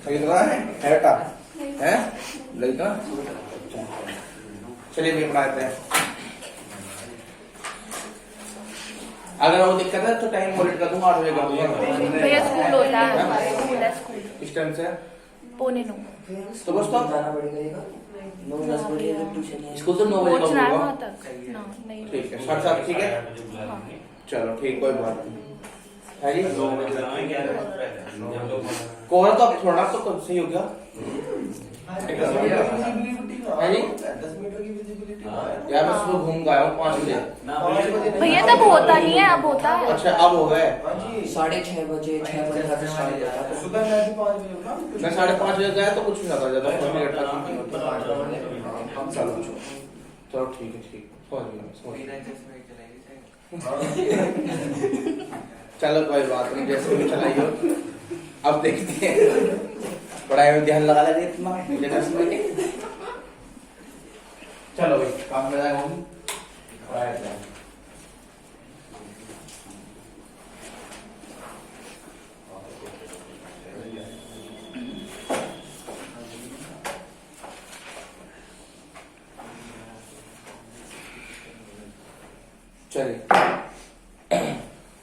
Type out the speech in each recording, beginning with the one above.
खरीदना है का है लड़का। चलिए भी पढ़ाते हैं। अगर वो दिक्कत है तो टाइम मॉनिटर कर दूंगा, 8 बजे कर दूंगा। भैया स्कूल होता है, स्कूल है स्कूल। किस टाइम से? 8:45। तो बस तो जाना पड़ेगा 9-10 बजे तक ट्यूशन है। स्कूल तो 9 बजे पहुंचना का है होगा। वहाँ तक ना, नहीं ठीक है 7:30 ठीक है। हाँ। चलो ठीक, कोई बात नहीं है जी। कोहरा तो अब थोड़ा तो कब सही हो गया है जी। 10 मीटर की विजिबिलिटी यार मैं सुबह घूम गया हूँ 5 बजे। भैया तब होता नहीं है, अब होता है। अच्छा अब हो गए। 6:30 बजे 6 बजे तक स्टार्ट होता है। सुबह मैं भी 5 बजे उठा। मैं 5:30 बजे गया तो कुछ नहीं आता ज्यादा 5 मिनट तक। चलो ठीक है ठीक समझ गया। चलो कोई बात नहीं, जैसे भी चलाइयो। अब देखते हैं पढ़ाई में ध्यान लगा लेंगे इतना। चलो भाई काम में जाएगा हम पढ़ाई जाए। चलिए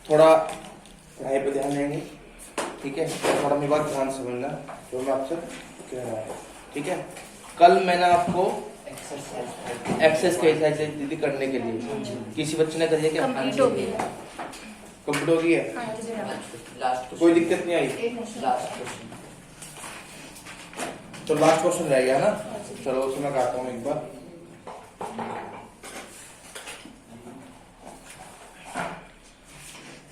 थोड़ा पढ़ाई पे ध्यान देंगे, ठीक है। थोड़ा मेरी बात ध्यान समझना जो मैं आपसे कह रहा हूँ, ठीक है। कल मैंने आपको एक्सरसाइज कही थी दीदी करने के लिए, किसी बच्चे ने करिए क्या? कंप्लीट हो गई। कंप्लीट हो गई है, लास्ट कोई दिक्कत नहीं आई। लास्ट क्वेश्चन तो लास्ट क्वेश्चन रह गया ना, चलो उसे मैं काटता हूँ एक बार।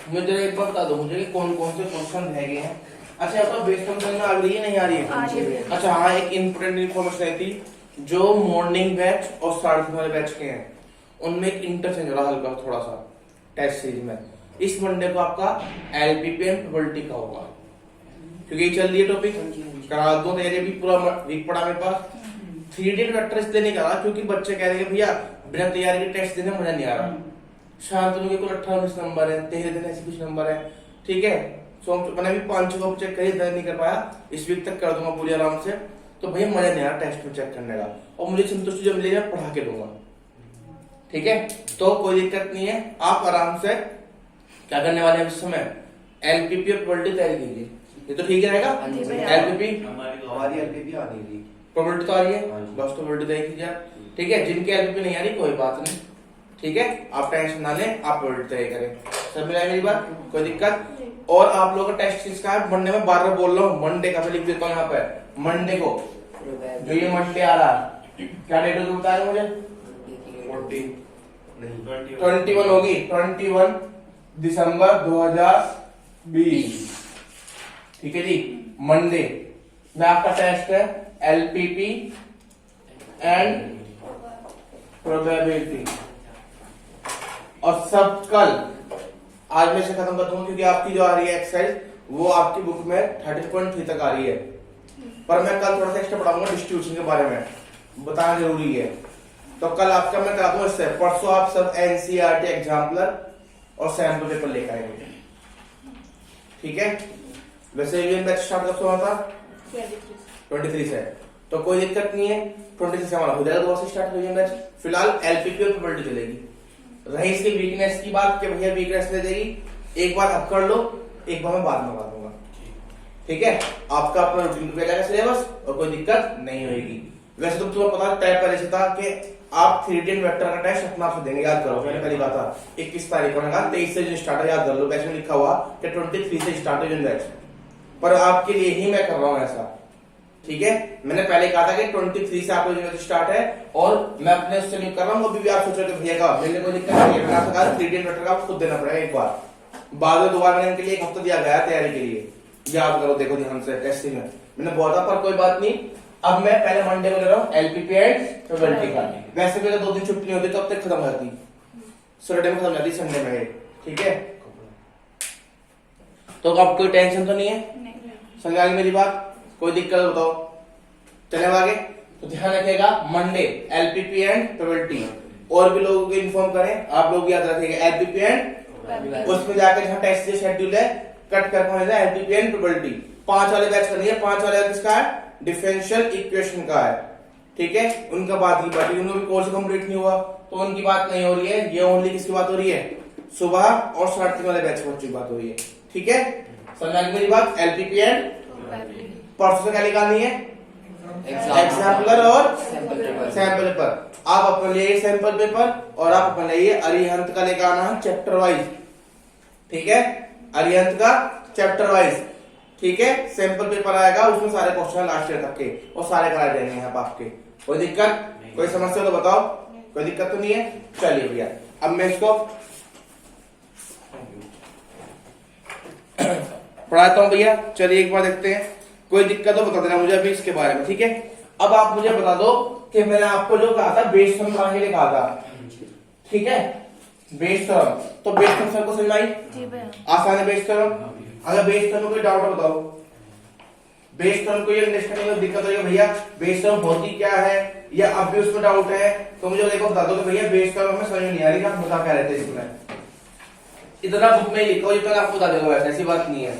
मुझे एक बार बता दो मुझे कि कौन कौन से क्वेश्चन रह गए हैं। अच्छा आपका बेस समझ में आ रही है नहीं आ रही है? अच्छा हाँ, एक इम्पोर्टेंट इन्फॉर्मेशन है थी, जो मॉर्निंग बैच और 3:30 वाले बैच के हैं उनमें एक इंटरचेंज हो रहा हल्का थोड़ा सा टेस्ट सीरीज में। इस मंडे को आपका एलपीपीएम प्रोबेबिलिटी का होगा, क्योंकि ये चल रही है टॉपिक करा दो। मेरे भी पूरा वीक पड़ा मेरे पास। 3D वेक्टर इसलिए नहीं करा क्योंकि बच्चे कह रहे हैं भैया बिना तैयारी के टेस्ट देने मजा नहीं आ रहा। शांतनु के कुल 18-19 नंबर है, 13 दिन ऐसे कुछ नंबर है, ठीक है। सो मैंने भी 5-6 चेक करी, नहीं कर पाया, इस वीक तक कर दूंगा पूरी आराम से। तो भैया मजा नहीं आ रहा टेस्ट में चेक करने का, और मुझे संतुष्टि जब मिलेगी मैं पढ़ा के दूंगा, ठीक है। तो कोई दिक्कत नहीं है, आप आराम से क्या करने वाले हैं इस समय एलपीपी और प्रोबेबिलिटी तैयारी कीजिए। ये तो ठीक रहेगा। एलपीपी हमारी एलपीपी आ नहीं रही, प्रोबेबिलिटी तो आ रही है, बस तो प्रोबेबिलिटी तैयारी कीजिए, ठीक है। जिनकी एलपीपी नहीं आ रही कोई बात नहीं, ठीक है, आप टेंशन ना लें, आप प्रोबेबिलिटी तैयारी करें। सब मिला मेरी बात, कोई दिक्कत? और आप लोगों का टेस्ट किसका है मंडे में? बार बार बोल रहा हूँ, मंडे का मैं लिख देता हूँ यहाँ पे। मंडे को जो ये मंडे आ रहा है, क्या डेट होगी बताया मुझे? 21 होगी, 21 दिसंबर 2020, ठीक है जी। मंडे में आपका टेस्ट है एलपीपी एंड प्रोबेबिलिटी। और सब कल आज में से खत्म कर दूंगा, क्योंकि आपकी जो आ रही है एक्सरसाइज वो आपकी बुक में 13.3 तक आ रही है, पर मैं कल थोड़ा सा एक्स्ट्रा पढ़ाऊंगा डिस्ट्रीब्यूशन के बारे में, बताना जरूरी है। तो कल आपका मैं करा दूंगा इससे, परसों आप सब एनसीईआरटी एग्जाम्पलर और सैम्पल पेपर लेकर आएंगे, ठीक है। वैसे यूएन बैच स्टार्ट कब से हुआ था? 23 से, तो कोई दिक्कत नहीं है, 23 से हमारा हो जाएगा, 2 से स्टार्ट यूएन बैच। फिलहाल एलपीपी और प्रोबेबिलिटी चलेगी। रही इसकी वीकनेस की बात कि भैया वीकनेस ले जाएगी, एक बार अब कर लो, एक बार मैं बाद में बता दूंगा, ठीक है। आपका अपना रूटीन पे जाएगा सिलेबस और कोई दिक्कत नहीं होगी। वैसे तो तुम्हें पता तय पहले से था कि आप 3D वेक्टर का टेस्ट अपना आप देंगे, याद करो। मैंने पहली बात था 21 तारीख को, 23 से स्टार्ट है, याद कर लो। बैच में लिखा हुआ कि 23 से स्टार्ट है बैच, पर आपके लिए ही मैं कर रहा हूँ ऐसा, ठीक है। मैंने पहले कहा था कि 23 से आपको यूनिवर्सिटी स्टार्ट है, और मैं अपने उससे नहीं कर रहा हूँ। अभी भी आप सोच रहे थे भैया का मेरे कोई दिक्कत नहीं है, मैंने आपसे कहा 3D वेक्टर का खुद देना पड़ेगा एक बार, बाद में 2 बार मैंने इनके लिए 1 हफ्ता दिया गया तैयारी के लिए, याद करो। देखो ध्यान से टेस्टिंग में मैंने बहुत, पर कोई बात नहीं। अब मैं पहले मंडे को ले रहा हूँ एलपीपी एंड प्रोबेबिलिटी का। वैसे भी 2 दिन छुट्टी होती तो अब तक खत्म हो जाती, सैटरडे में खत्म हो जाती, संडे में, ठीक है। तो अब कोई टेंशन तो नहीं है, समझ आ गई मेरी बात? कोई दिक्कत बताओ, चले आगे। तो ध्यान रखिएगा मंडे एलपीपी एंड प्रोबेबिलिटी, और भी लोगों को इन्फॉर्म करें, आप लोग याद रखिएगा एलपीपी एंड, उसमें जाकर जहां टेस्ट शेड्यूल है कट कर एलपीपी एंड प्रोबेबिलिटी, 5 वाले बैच का नहीं है, 5 वाले किसका है, डिफरेंशियल इक्वेशन का है, ठीक है। उनका बात की बात, उनका भी कोर्स कंप्लीट नहीं हुआ तो उनकी बात नहीं हो रही है, ये ओनली किसकी बात हो रही है, सुबह और 3:30 वाले बैच की बात हो रही है, ठीक है। समझ आ गई मेरी बात। एलपीपी एंड परसों से क्या निकालनी है, एग्जाम्पलर और सैंपल पेपर। आप अपने लिए सैंपल पेपर और आप अपने लिए अरिहंत का लेकर आना है चैप्टर वाइज, ठीक है, अरिहंत का चैप्टर वाइज, ठीक है। सैंपल पेपर आएगा, उसमें सारे क्वेश्चन लास्ट ईयर तक के और सारे कराए जाएंगे यहाँ पर आपके। कोई दिक्कत, कोई समस्या तो बताओ, कोई दिक्कत तो नहीं है। चलिए भैया अब मैं इसको पढ़ाता हूँ भैया। चलिए एक बार देखते हैं, कोई दिक्कत तो बता देना मुझे अभी इसके बारे में, ठीक है। अब आप मुझे बता दो कि मैंने आपको जो कहा था बेस थ्योरम बनाने के लिए कहा था, ठीक है, बेस थ्योरम। तो बेस थ्योरम सबको समझ में आई? जी भैया। आसान है बेस थ्योरम। अगर बेस थ्योरम में कोई डाउट है बताओ, बेस थ्योरम को ये अंडरस्टैंडिंग में दिक्कत है भैया बेस थ्योरम होती क्या है, या अब भी उसमें डाउट है तो मुझे देखो बता दो कि भैया बेस थ्योरम में समझ में नहीं आ रही, आप बता क्या रहते हैं इसमें। इतना बुक में लिखो जितना आपको बता देगा, वैसे ऐसी बात नहीं है।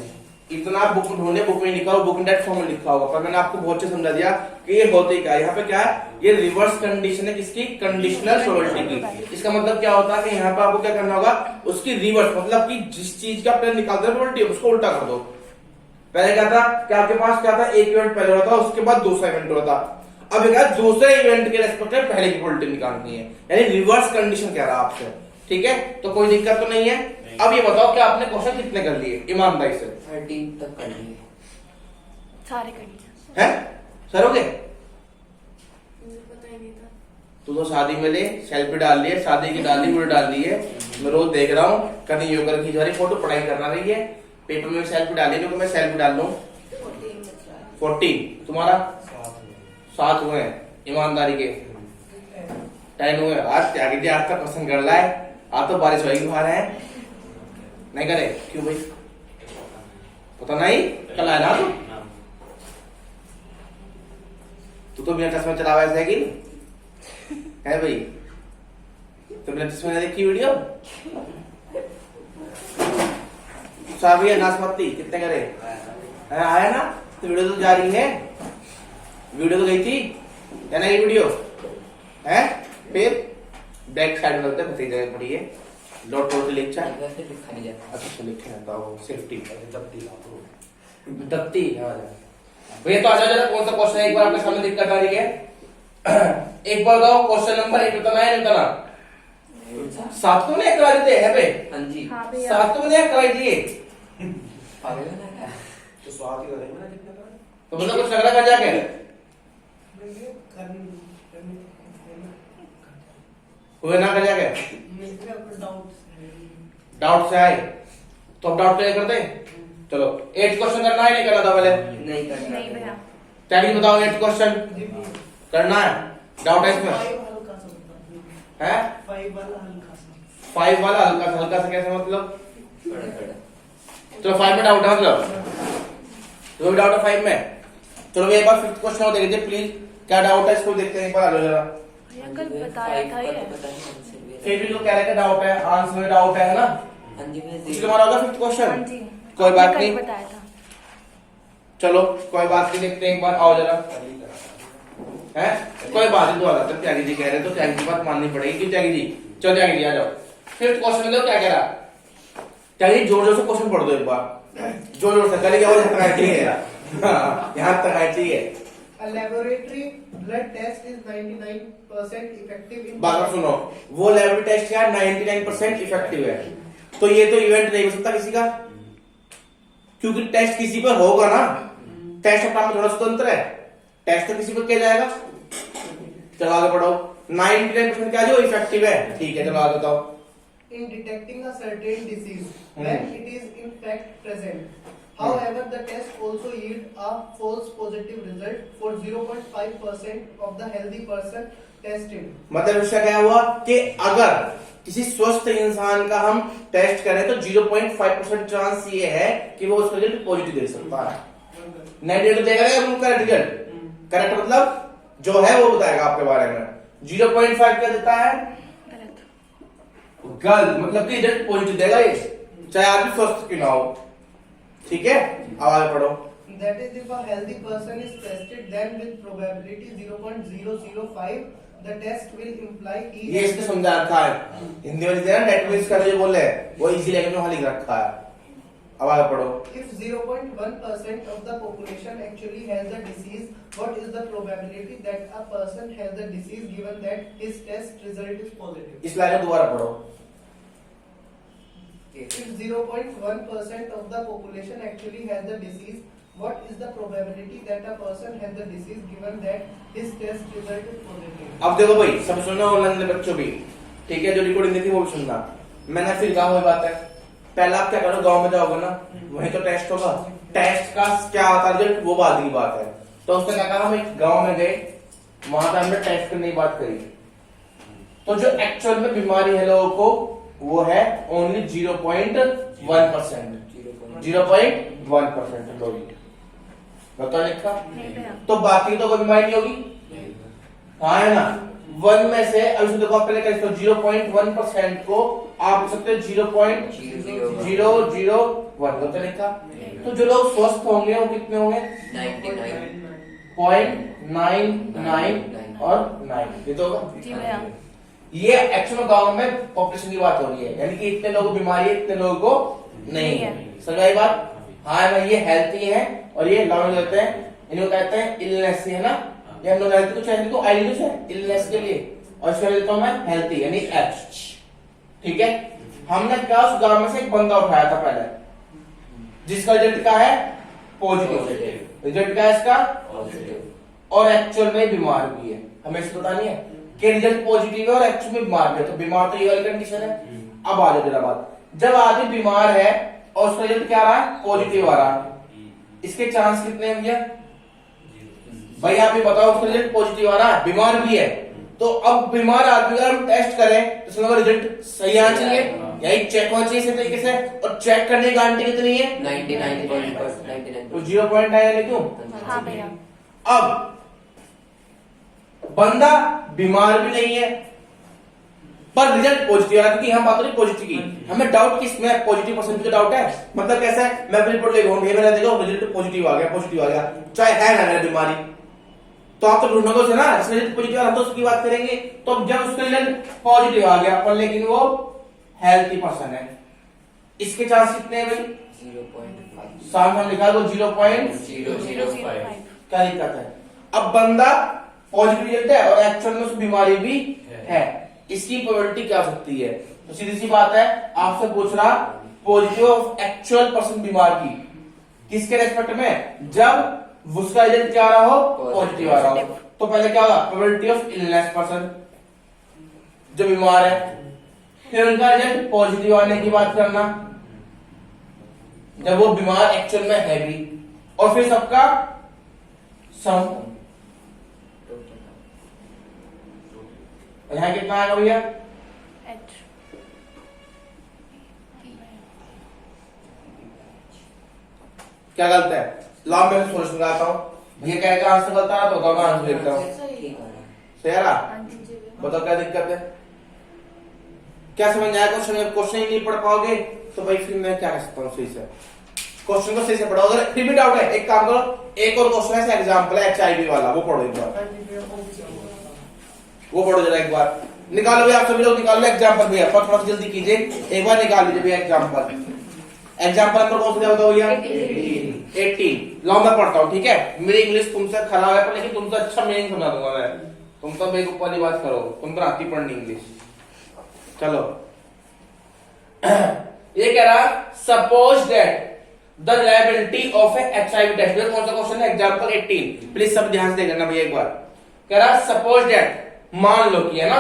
इतना बुक ढूंढे, बुक में लिखा हो, बुक डायरेक्ट फॉर्म में लिखा होगा, पर मैंने आपको बहुत अच्छे समझा दिया कि ये होते क्या है। यहाँ पे क्या है, ये रिवर्स कंडीशन है किसकी, कंडीशनल प्रोबेबिलिटी की। इसका मतलब क्या होता है कि यहाँ पे आपको क्या करना होगा, उसकी रिवर्स, मतलब कि जिस चीज का पहले निकालते हैं प्रोबेबिलिटी उसको उल्टा कर दो। पहले क्या था कि आपके पास क्या था, एक इवेंट पहले होता था, उसके बाद दूसरा इवेंट होता था। अब क्या दूसरे इवेंट के रेस्पेक्ट में पहले की प्रोबेबिलिटी निकालनी है, यानी रिवर्स कंडीशन कह रहा है आपसे, ठीक है। तो कोई दिक्कत तो नहीं है। अब ये बताओ कि आपने क्वेश्चन कितने कर लिए ईमानदारी से? 13 तक कर लिए सारे कर लिए हैं सर, हो गए? मुझे पता ही नहीं था। तू तो शादी में ले सेल्फी डाल लिए, शादी की डाल ली, वीडियो डाल दी है, मैं रोज देख रहा हूँ कभी योगा की जा रही फोटो, पढ़ाई करना रही है, पेपर में सेल्फी डाली, तो मैं सेल्फी डाल लूं। 14 तुम्हारा 7 हुए ईमानदारी के, 10 हुए। आज त्यागी आज तक पसंद कर रहा है, आज तो बारिश होगी तुम्हारे हैं नहीं करे, क्यों भाई पता नहीं, कल आया ना तू तो बिना चश्मा चलावा ऐसे है कि है भाई, तो बिना चश्मा ने देखी वीडियो साबिया नाशमती कितने करे आया ना, तो वीडियो तो जा रही है, वीडियो तो गई थी है ना, ये वीडियो है। फिर बैक साइड में होता है बती जगह पड़ी है, लॉट टोटल लिखा है, वैसे लिखा नहीं जाता। अच्छा लिखा है तो सेफ्टी दबती दत्ती भैया। तो आ जाओ जरा, कौन सा क्वेश्चन है एक बार आपके सामने दिक्कत आ रही है, एक बार बताओ क्वेश्चन नंबर 1 बताना है, नहीं बताना। 7 तो नहीं करा देते हैं बे, हाँ जी। हाँ भैया। 7 तो नहीं कराई दिए, पागल है ना क्या? तो स्वाद ही करेंगे ना जितना करें। तो मतलब कुछ लग रहा कर जाके हुए ना कर जाके डाउट से आए, तो अब डाउट क्लियर करते हैं। चलो 8 क्वेश्चन करना है, नहीं करना था पहले? नहीं करना। नहीं भैया। टैली बताओ 8 क्वेश्चन करना है, डाउट है इसमें है? 5 वाला हल्का सा कैसे मतलब? बड़ा बड़ा। चलो 5 में डाउट है मतलब, तो डाउट है 5 में। चलो एक बार 5th क्वेश्चन और देख लीजिए प्लीज, क्या डाउट है इसको देखते हैं एक बार, आ जाओ जरा। भैया कल बताया था ये। फिर भी तो कह रहे थे डाउट है, आंसर में डाउट है ना, हाँ जी इसलिए हमारा होगा 5th हाँ क्वेश्चन। जी। कोई बात कल नहीं, बताया था। चलो कोई बात नहीं, देखते हैं एक बार, आओ जरा है। कोई बात नहीं, दोबारा तक त्यागी जी कह रहे तो त्यागी जी बात माननी पड़ेगी, क्यों त्यागी जी? चलो त्यागी जी आ जाओ, 5th क्वेश्चन में क्या कह रहा त्यागी, जोर जोर से क्वेश्चन पढ़ दो एक बार, जोर जोर से कल यहाँ तक आई चाहिए। A laboratory blood test is 99% effective in बात सुनो, वो लैबोरेटरी टेस्ट क्या 99% इफेक्टिव है, तो ये तो इवेंट नहीं हो सकता किसी का, क्योंकि टेस्ट किसी पर होगा ना, टेस्ट अपना में थोड़ा स्वतंत्र है, टेस्ट तो किसी पर किया जाएगा। चलो आगे बढ़ो, 99% क्या जो इफेक्टिव है, ठीक है चलो आगे बताओ। in detecting a certain disease when it is in fact present. However, the test also yield a false positive result for 0.5% of the healthy person tested. मतलब इसका क्या हुआ कि अगर किसी स्वस्थ इंसान का हम टेस्ट करें तो 0.5% चांस ये है कि वो उसका रिजल्ट पॉजिटिव दे सकता है, नेगेटिव देगा या करेक्ट रिजल्ट, करेक्ट मतलब जो है वो बताएगा आपके बारे में। 0.5 क्या देता है? गलत, मतलब कि रिजल्ट पॉजिटिव देगा ये, चाहे आदमी स्वस्थ क्यों ना हो, ठीक है। अब आगे पढ़ो, That is, if a healthy person is tested, then with probability 0.005, the test will imply he ये इसने समझा रखा है हिंदी में लिखते हैं ना, डेट मींस का जो बोल रहे हैं वो इजी लैंग्वेज में वहां लिख रखा है। अब आगे पढ़ो। If 0.1% of the population actually has the disease, what is the probability that a person has the disease given that his test result is positive? इस लाइन को दोबारा पढ़ो। If 0.1% of the population actually has the disease, what is the probability that a person has the disease given that his test result is positive? अब देखो भाई, सब सुनना online बच्चों भी, ठीक है, जो रिकॉर्डिंग देखी वो भी सुनना। मैंने फिर कहा हुई बात है, पहला आप क्या करो, गांव में जाओगे ना, वहीं तो टेस्ट होगा, टेस्ट का क्या आता है रिजल्ट वो बाद की बात है। तो उसने क्या कहा, हम गांव में गए, वहां पे हमने टेस्ट करने की बात करी, तो जो एक्चुअल में बीमारी है लोगों को वो है ओनली 0.1%, 0.1% लोग, बता लिखा। नहीं भैया। तो बाकी तो कोई बीमारी नहीं होगी, हाँ है ना। 1 में से अब इसको देखो, आप पहले कैसे 0.1% को आप लिख सकते हो 0.001, बता लिखा। तो जो लोग स्वस्थ होंगे वो कितने होंगे, 99.999 और 9, ये तो होगा। जी भैया। ये एक्चुअल गांव में पॉपुलेशन की बात हो रही है, यानी कि इतने लोगों को बीमारी है, इतने लोगों को नहीं है। समझाई बात? हाँ ना, ये हेल्थी है और ये गाँव में कहते हैं, इनको कहते हैं इलनेस, है ना। ये हम लोग हेल्थी तो चाहिए तो आई है इलनेस के लिए, और इसका लेता हूं मैं हेल्थी यानी एच, ठीक है। हमने क्या उस गांव में से एक बंदा उठाया था पहले, जिसका रिजल्ट क्या है, पॉजिटिव। रिजल्ट क्या है इसका, और एक्चुअल में बीमार भी है। हमें इसको पता नहीं है कि रिजल्ट पॉजिटिव है और एक्चुअल में बीमार भी है, तो बीमार तो ये वाली कंडीशन है। अब आ जाओ जरा बात, जब आदमी बीमार है और उसका रिजल्ट क्या आ रहा है, पॉजिटिव आ रहा है, इसके चांस कितने हैं भैया भाई, आप ये बताओ। उसका रिजल्ट पॉजिटिव आ रहा है, बीमार भी है, तो अब बीमार आदमी का हम टेस्ट करें तो उसका रिजल्ट सही आना चाहिए, यही चेक होना चाहिए इसी तरीके से। और चेक करने की गारंटी कितनी है, 99.99। तो 0.9 यानी क्यों। हाँ भैया। अब बंदा बीमार भी नहीं है पर रिजल्ट पॉजिटिव आ रहा है, क्योंकि हम बात करें पॉजिटिव की, हमें डाउट किसमें, पॉजिटिव परसेंट का डाउट है। मतलब कैसा है, मैं रिपोर्ट ले गया, मेरा देखो रिजल्ट पॉजिटिव आ गया, पॉजिटिव आ गया, चाहे है ना मेरा बीमारी, तो आप तो ढूंढोगे उसे ना, इसमें रिजल्ट पॉजिटिव आ रहा, तो उसकी बात करेंगे। तो जब उसका रिजल्ट पॉजिटिव आ गया पर लेकिन वो हेल्थी पर्सन है, इसके चांस कितने हैं भाई, 0.5। सामने लिखा है वो 0.005। क्या दिक्कत है। अब बंदा पॉजिटिव रिजल्ट है और एक्चुअल में उस बीमारी भी है, इसकी प्रोबेबिलिटी क्या हो सकती है। तो सीधी सी बात है, आपसे पूछ रहा पॉजिटिव ऑफ एक्चुअल पर्सन बीमार की, किसके रेस्पेक्ट में, जब उसका रिजल्ट क्या आ रहा हो, पॉजिटिव आ रहा हो। तो पहले क्या होगा, प्रोबेबिलिटी ऑफ इलनेस पर्सन जो बीमार है, फिर उनका रिजल्ट पॉजिटिव आने की बात करना जब वो बीमार एक्चुअल में है भी, और फिर सबका सम। यहाँ कितना आएगा भैया, एच। क्या गलत है, लॉ में सोल्यूशन लगाता हूँ भैया, क्या कहां से गलत आ, तो मैं आंसर देखता हूँ, सही है ना। हाँ जी जी भैया। बताओ क्या दिक्कत है, क्या समझ आया क्वेश्चन। क्वेश्चन ही नहीं पढ़ पाओगे तो भाई फिर मैं क्या कर सकता हूँ, सही से क्वेश्चन को सही से पढ़ो। अगर फिर भी डाउट है, एक काम करो, एक और क्वेश्चन है एग्जाम्पल है HIV वाला, वो पढ़ो एक बार, वो पढ़ो जरा एक बार, निकालो भैया, आप सभी लोग निकालो एग्जाम्पल भैया, थोड़ा सा जल्दी कीजिए, एक बार निकाल लीजिए भैया एग्जाम्पल। एग्जाम्पल नंबर कौन सा बताओ भैया, 18। लो मैं पढ़ता हूँ, ठीक है। मेरी इंग्लिश तुमसे खराब है पर लेकिन तुमसे अच्छा मीनिंग समझा दूंगा मैं, तुम तो बेवकूफ वाली बात करो, तुम तो आती पढ़नी इंग्लिश। चलो ये कह रहा, suppose that the reliability of a HIV test, कौन सा क्वेश्चन है, एग्जाम्पल 18, प्लीज सब ध्यान से देखना भैया एक बार। कह रहा सपोज दैट, मान लो कि है ना,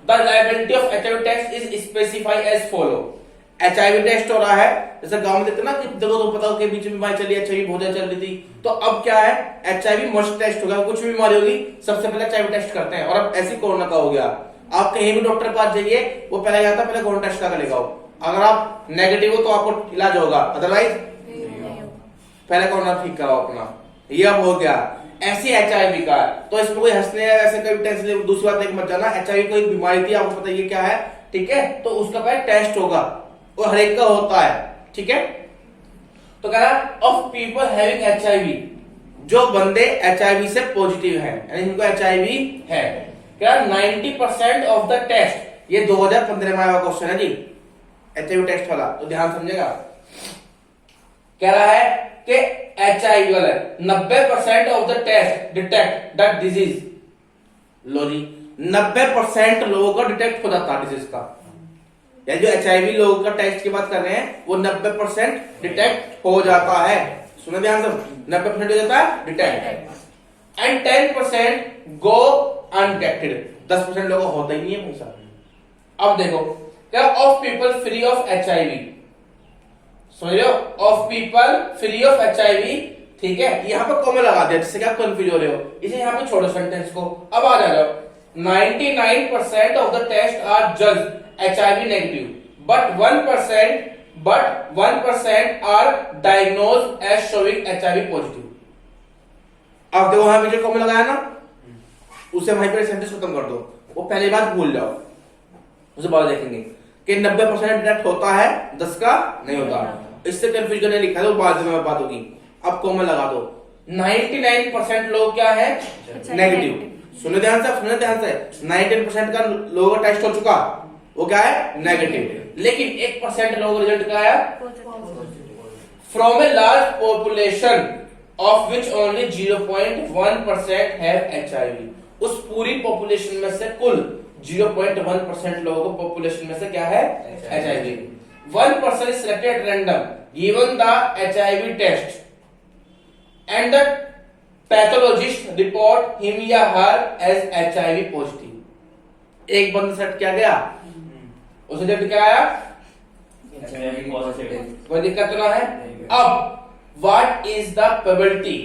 the reliability of HIV test is specify as follow. HIV test हो रहा है, जैसे गांव में देखते ना कि देखो तो पता हो कि बीच में बीमारी चली, HIV बहुत ज्यादा चल रही थी, तो अब क्या है, HIV मस्ट टेस्ट होगा, कुछ भी बीमारी होगी सबसे पहले HIV टेस्ट करते हैं। और अब ऐसी कोरोना का हो गया, आप कहीं भी डॉक्टर के पास जाइए, वो पहले जाता पहले कोरोना टेस्ट का लेगा, अगर आप नेगेटिव हो तो आपको इलाज होगा, अदरवाइज पहले कोरोना ठीक कराओ अपना। ये अब हो गया, ऐसी HIV का, तो इसमें कोई हंसने ऐसे कोई टेंशन, दूसरी बात लेके मत जाना, HIV कोई बीमारी थी, आपको पता ये क्या है, ठीक है, तो उसका पहले टेस्ट होगा, वो हर एक का होता है, ठीक है। तो कह रहा ऑफ पीपल हैविंग HIV, जो बंदे HIV से पॉजिटिव हैं, यानी इनको HIV है, क्या 90% ऑफ द टेस्ट, ये 2015 में आया क्वेश्चन है जी HIV टेस्ट वाला, तो ध्यान समझेगा। कह रहा है कि HIV वाला 90% of the test detect the disease. लो जी 90% लोगों का डिटेक्ट हो जाता है डिजीज का, या जो HIV लोगों का टेस्ट की बात कर रहे हैं वो 90% डिटेक्ट हो जाता है। सुनो ध्यान से, 90% हो जाता है डिटेक्ट, एंड 10% गो अनडिटेक्टेड, 10% लोगों को होता ही नहीं है हमेशा। अब देखो क्या of people free of HIV, समझ लो, of people free of HIV, ठीक है, यहां पर कॉमा लगा दिया जिससे कि आप कंफ्यूज हो रहे हो, इसे यहां पे छोड़ो सेंटेंस को। अब आ जाओ 99% ऑफ द टेस्ट आर जज HIV negative, but 1% are diagnosed as showing HIV positive। अब देखो वहां पे जो कॉमा लगाया ना, उसे वहीं पर सेंटेंस खत्म कर दो, वो पहली बात भूल जाओ, उसे बाद देखेंगे कि 90% डिटेक्ट होता है, 10 का नहीं होता। इससे कंफ्यूज करने लिखा है तो बाद में बात होगी। अब कॉमा लगा दो, 99% लोग क्या है नेगेटिव। सुनो ध्यान से, सुनो ध्यान से, 99% का लोगों का टेस्ट हो चुका, वो क्या है नेगेटिव, लेकिन 1% लोगों का रिजल्ट क्या आया from a large population of which only 0.1% have HIV। उस पूरी पॉपुलेशन में से कुल 0.1% लोगों को पॉपुलेशन में से क्या है HIV। 1% is selected random given the HIV test and the pathologist report him या her as HIV positive। एक बंदा सेट किया गया, उसे रिजल्ट क्या आया कोई दिक्कत तो ना है। अब what is the probability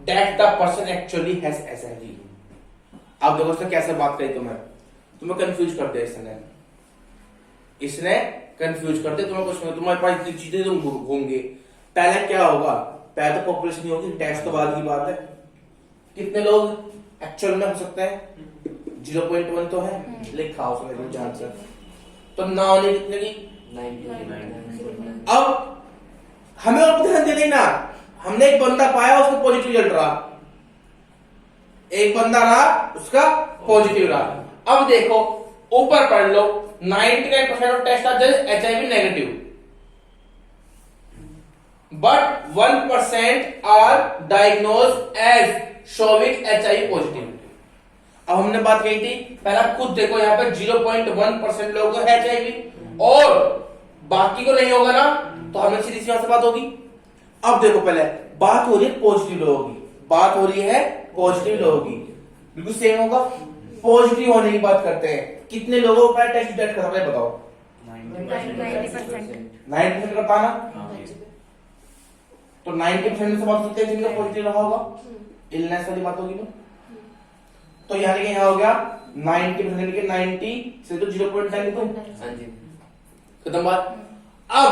that the person actually has HIV। अब देखो उसने कैसे बात करी, तुम्हें कंफ्यूज कर दिया इसने कंफ्यूज करते, तुम्हें कुछ तुम्हारे पास इतनी चीजें तुम घूमोगे। पहले क्या होगा, पहले तो पॉपुलेशन नहीं होगी, टेस्ट तो बाद की बात है। कितने लोग एक्चुअल में हो सकते हैं 0.1 तो है, लिखा उसमें कुछ ध्यान से, तो ना होने कितने की 99। अब हमें और ध्यान दे देना, हमने एक बंदा पाया उसको पॉजिटिव रिजल्ट रहा, एक बंदा रहा उसका पॉजिटिव रहा। अब देखो ऊपर पढ़ लो 99% of test are just HIV negative, but 1% are diagnosed as showing HIV positive. अब हमने बात कही थी, पहले आप खुद देखो यहाँ पे 0.1% लोगों को HIV और बाकी को नहीं होगा ना, तो हमें सीधी सी से बात होगी। अब देखो पहले बात हो रही है पॉजिटिव लोगों की, बात हो रही है पॉजिटिव लोगों की, बिल्कुल सेम होगा। पॉजिटिव होने की बात करते हैं, कितने लोगों का टेस्ट डिटेक्ट करता है बताओ 90% करता ना, तो 90% से बात करते हैं जिनका पॉजिटिव रहा होगा, इलनेस वाली बात होगी। तो यहाँ लेके यहाँ हो गया 90% के 90 से तो 0.9 खत्म बात। अब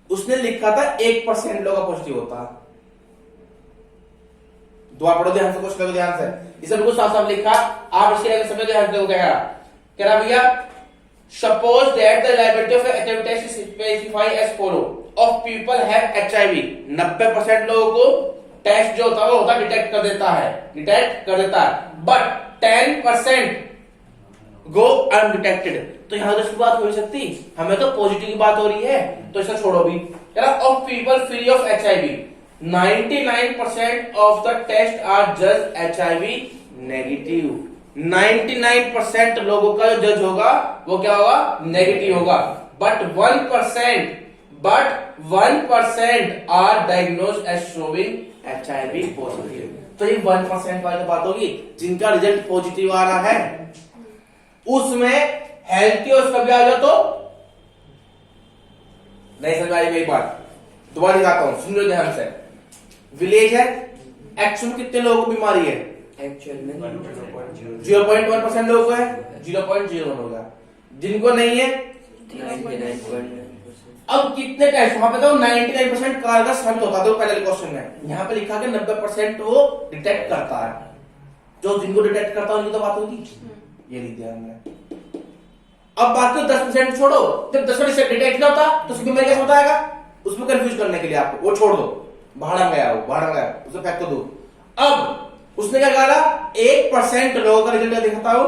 उसने लिखा था 1% लोगों का पॉजिटिव होता है, दुआ पढ़ो ध्यान से, कुछ ध्यान से, इसे बिल्कुल साफ साफ लिखा, आप इसके आगे समझ ध्यान से। कह रहा भैया suppose that the liability of HIV test is specify as follow, of people have HIV, 90% लोगों को टेस्ट जो होता है वो होता डिटेक्ट कर देता है, बट 10% गो अनडिटेक्टेड। तो यहां तो बात हो सकती, हमें तो पॉजिटिव की बात हो रही है, तो इसे छोड़ो भी। Of people free of HIV 99% of the test are जज HIV नेगेटिव। 99% लोगों का जो जज होगा वो क्या होगा नेगेटिव होगा, but 1% are diagnosed as showing HIV positive. तो ये 1% वाली बात होगी, जिनका रिजल्ट पॉजिटिव आ रहा है उसमें हेल्थी और उसका भी आ जाओ तो नहीं समझ आई मेरी बात, दोबारा दिखाता हूं, सुन लो ध्यान से। विलेज है, एक्चुअल कितने लोगों को बीमारी है एक्चुअल में 0.1% लोगों को है, 0.01 होगा, जिनको नहीं है 99.9%। अब कितने टेस्ट वहां पे तो 99% कारगर साबित होता था पहले क्वेश्चन में, यहाँ पे लिखा कि 90% वो डिटेक्ट करता है, जो जिनको डिटेक्ट करता है उनकी तो बात होगी, ये लिख दिया हमने। अब बाकी 10% छोड़ो, जब 10% डिटेक्ट ना होता तो उसकी बीमारी कैसे बताएगा, उसमें कंफ्यूज करने के लिए आपको, वो छोड़ दो, भाड़ा गया वो, भाड़ा गया, उसे फेंक तो दो। अब उसने क्या कहा, 1% लोगों का रिजल्ट दिखाता हो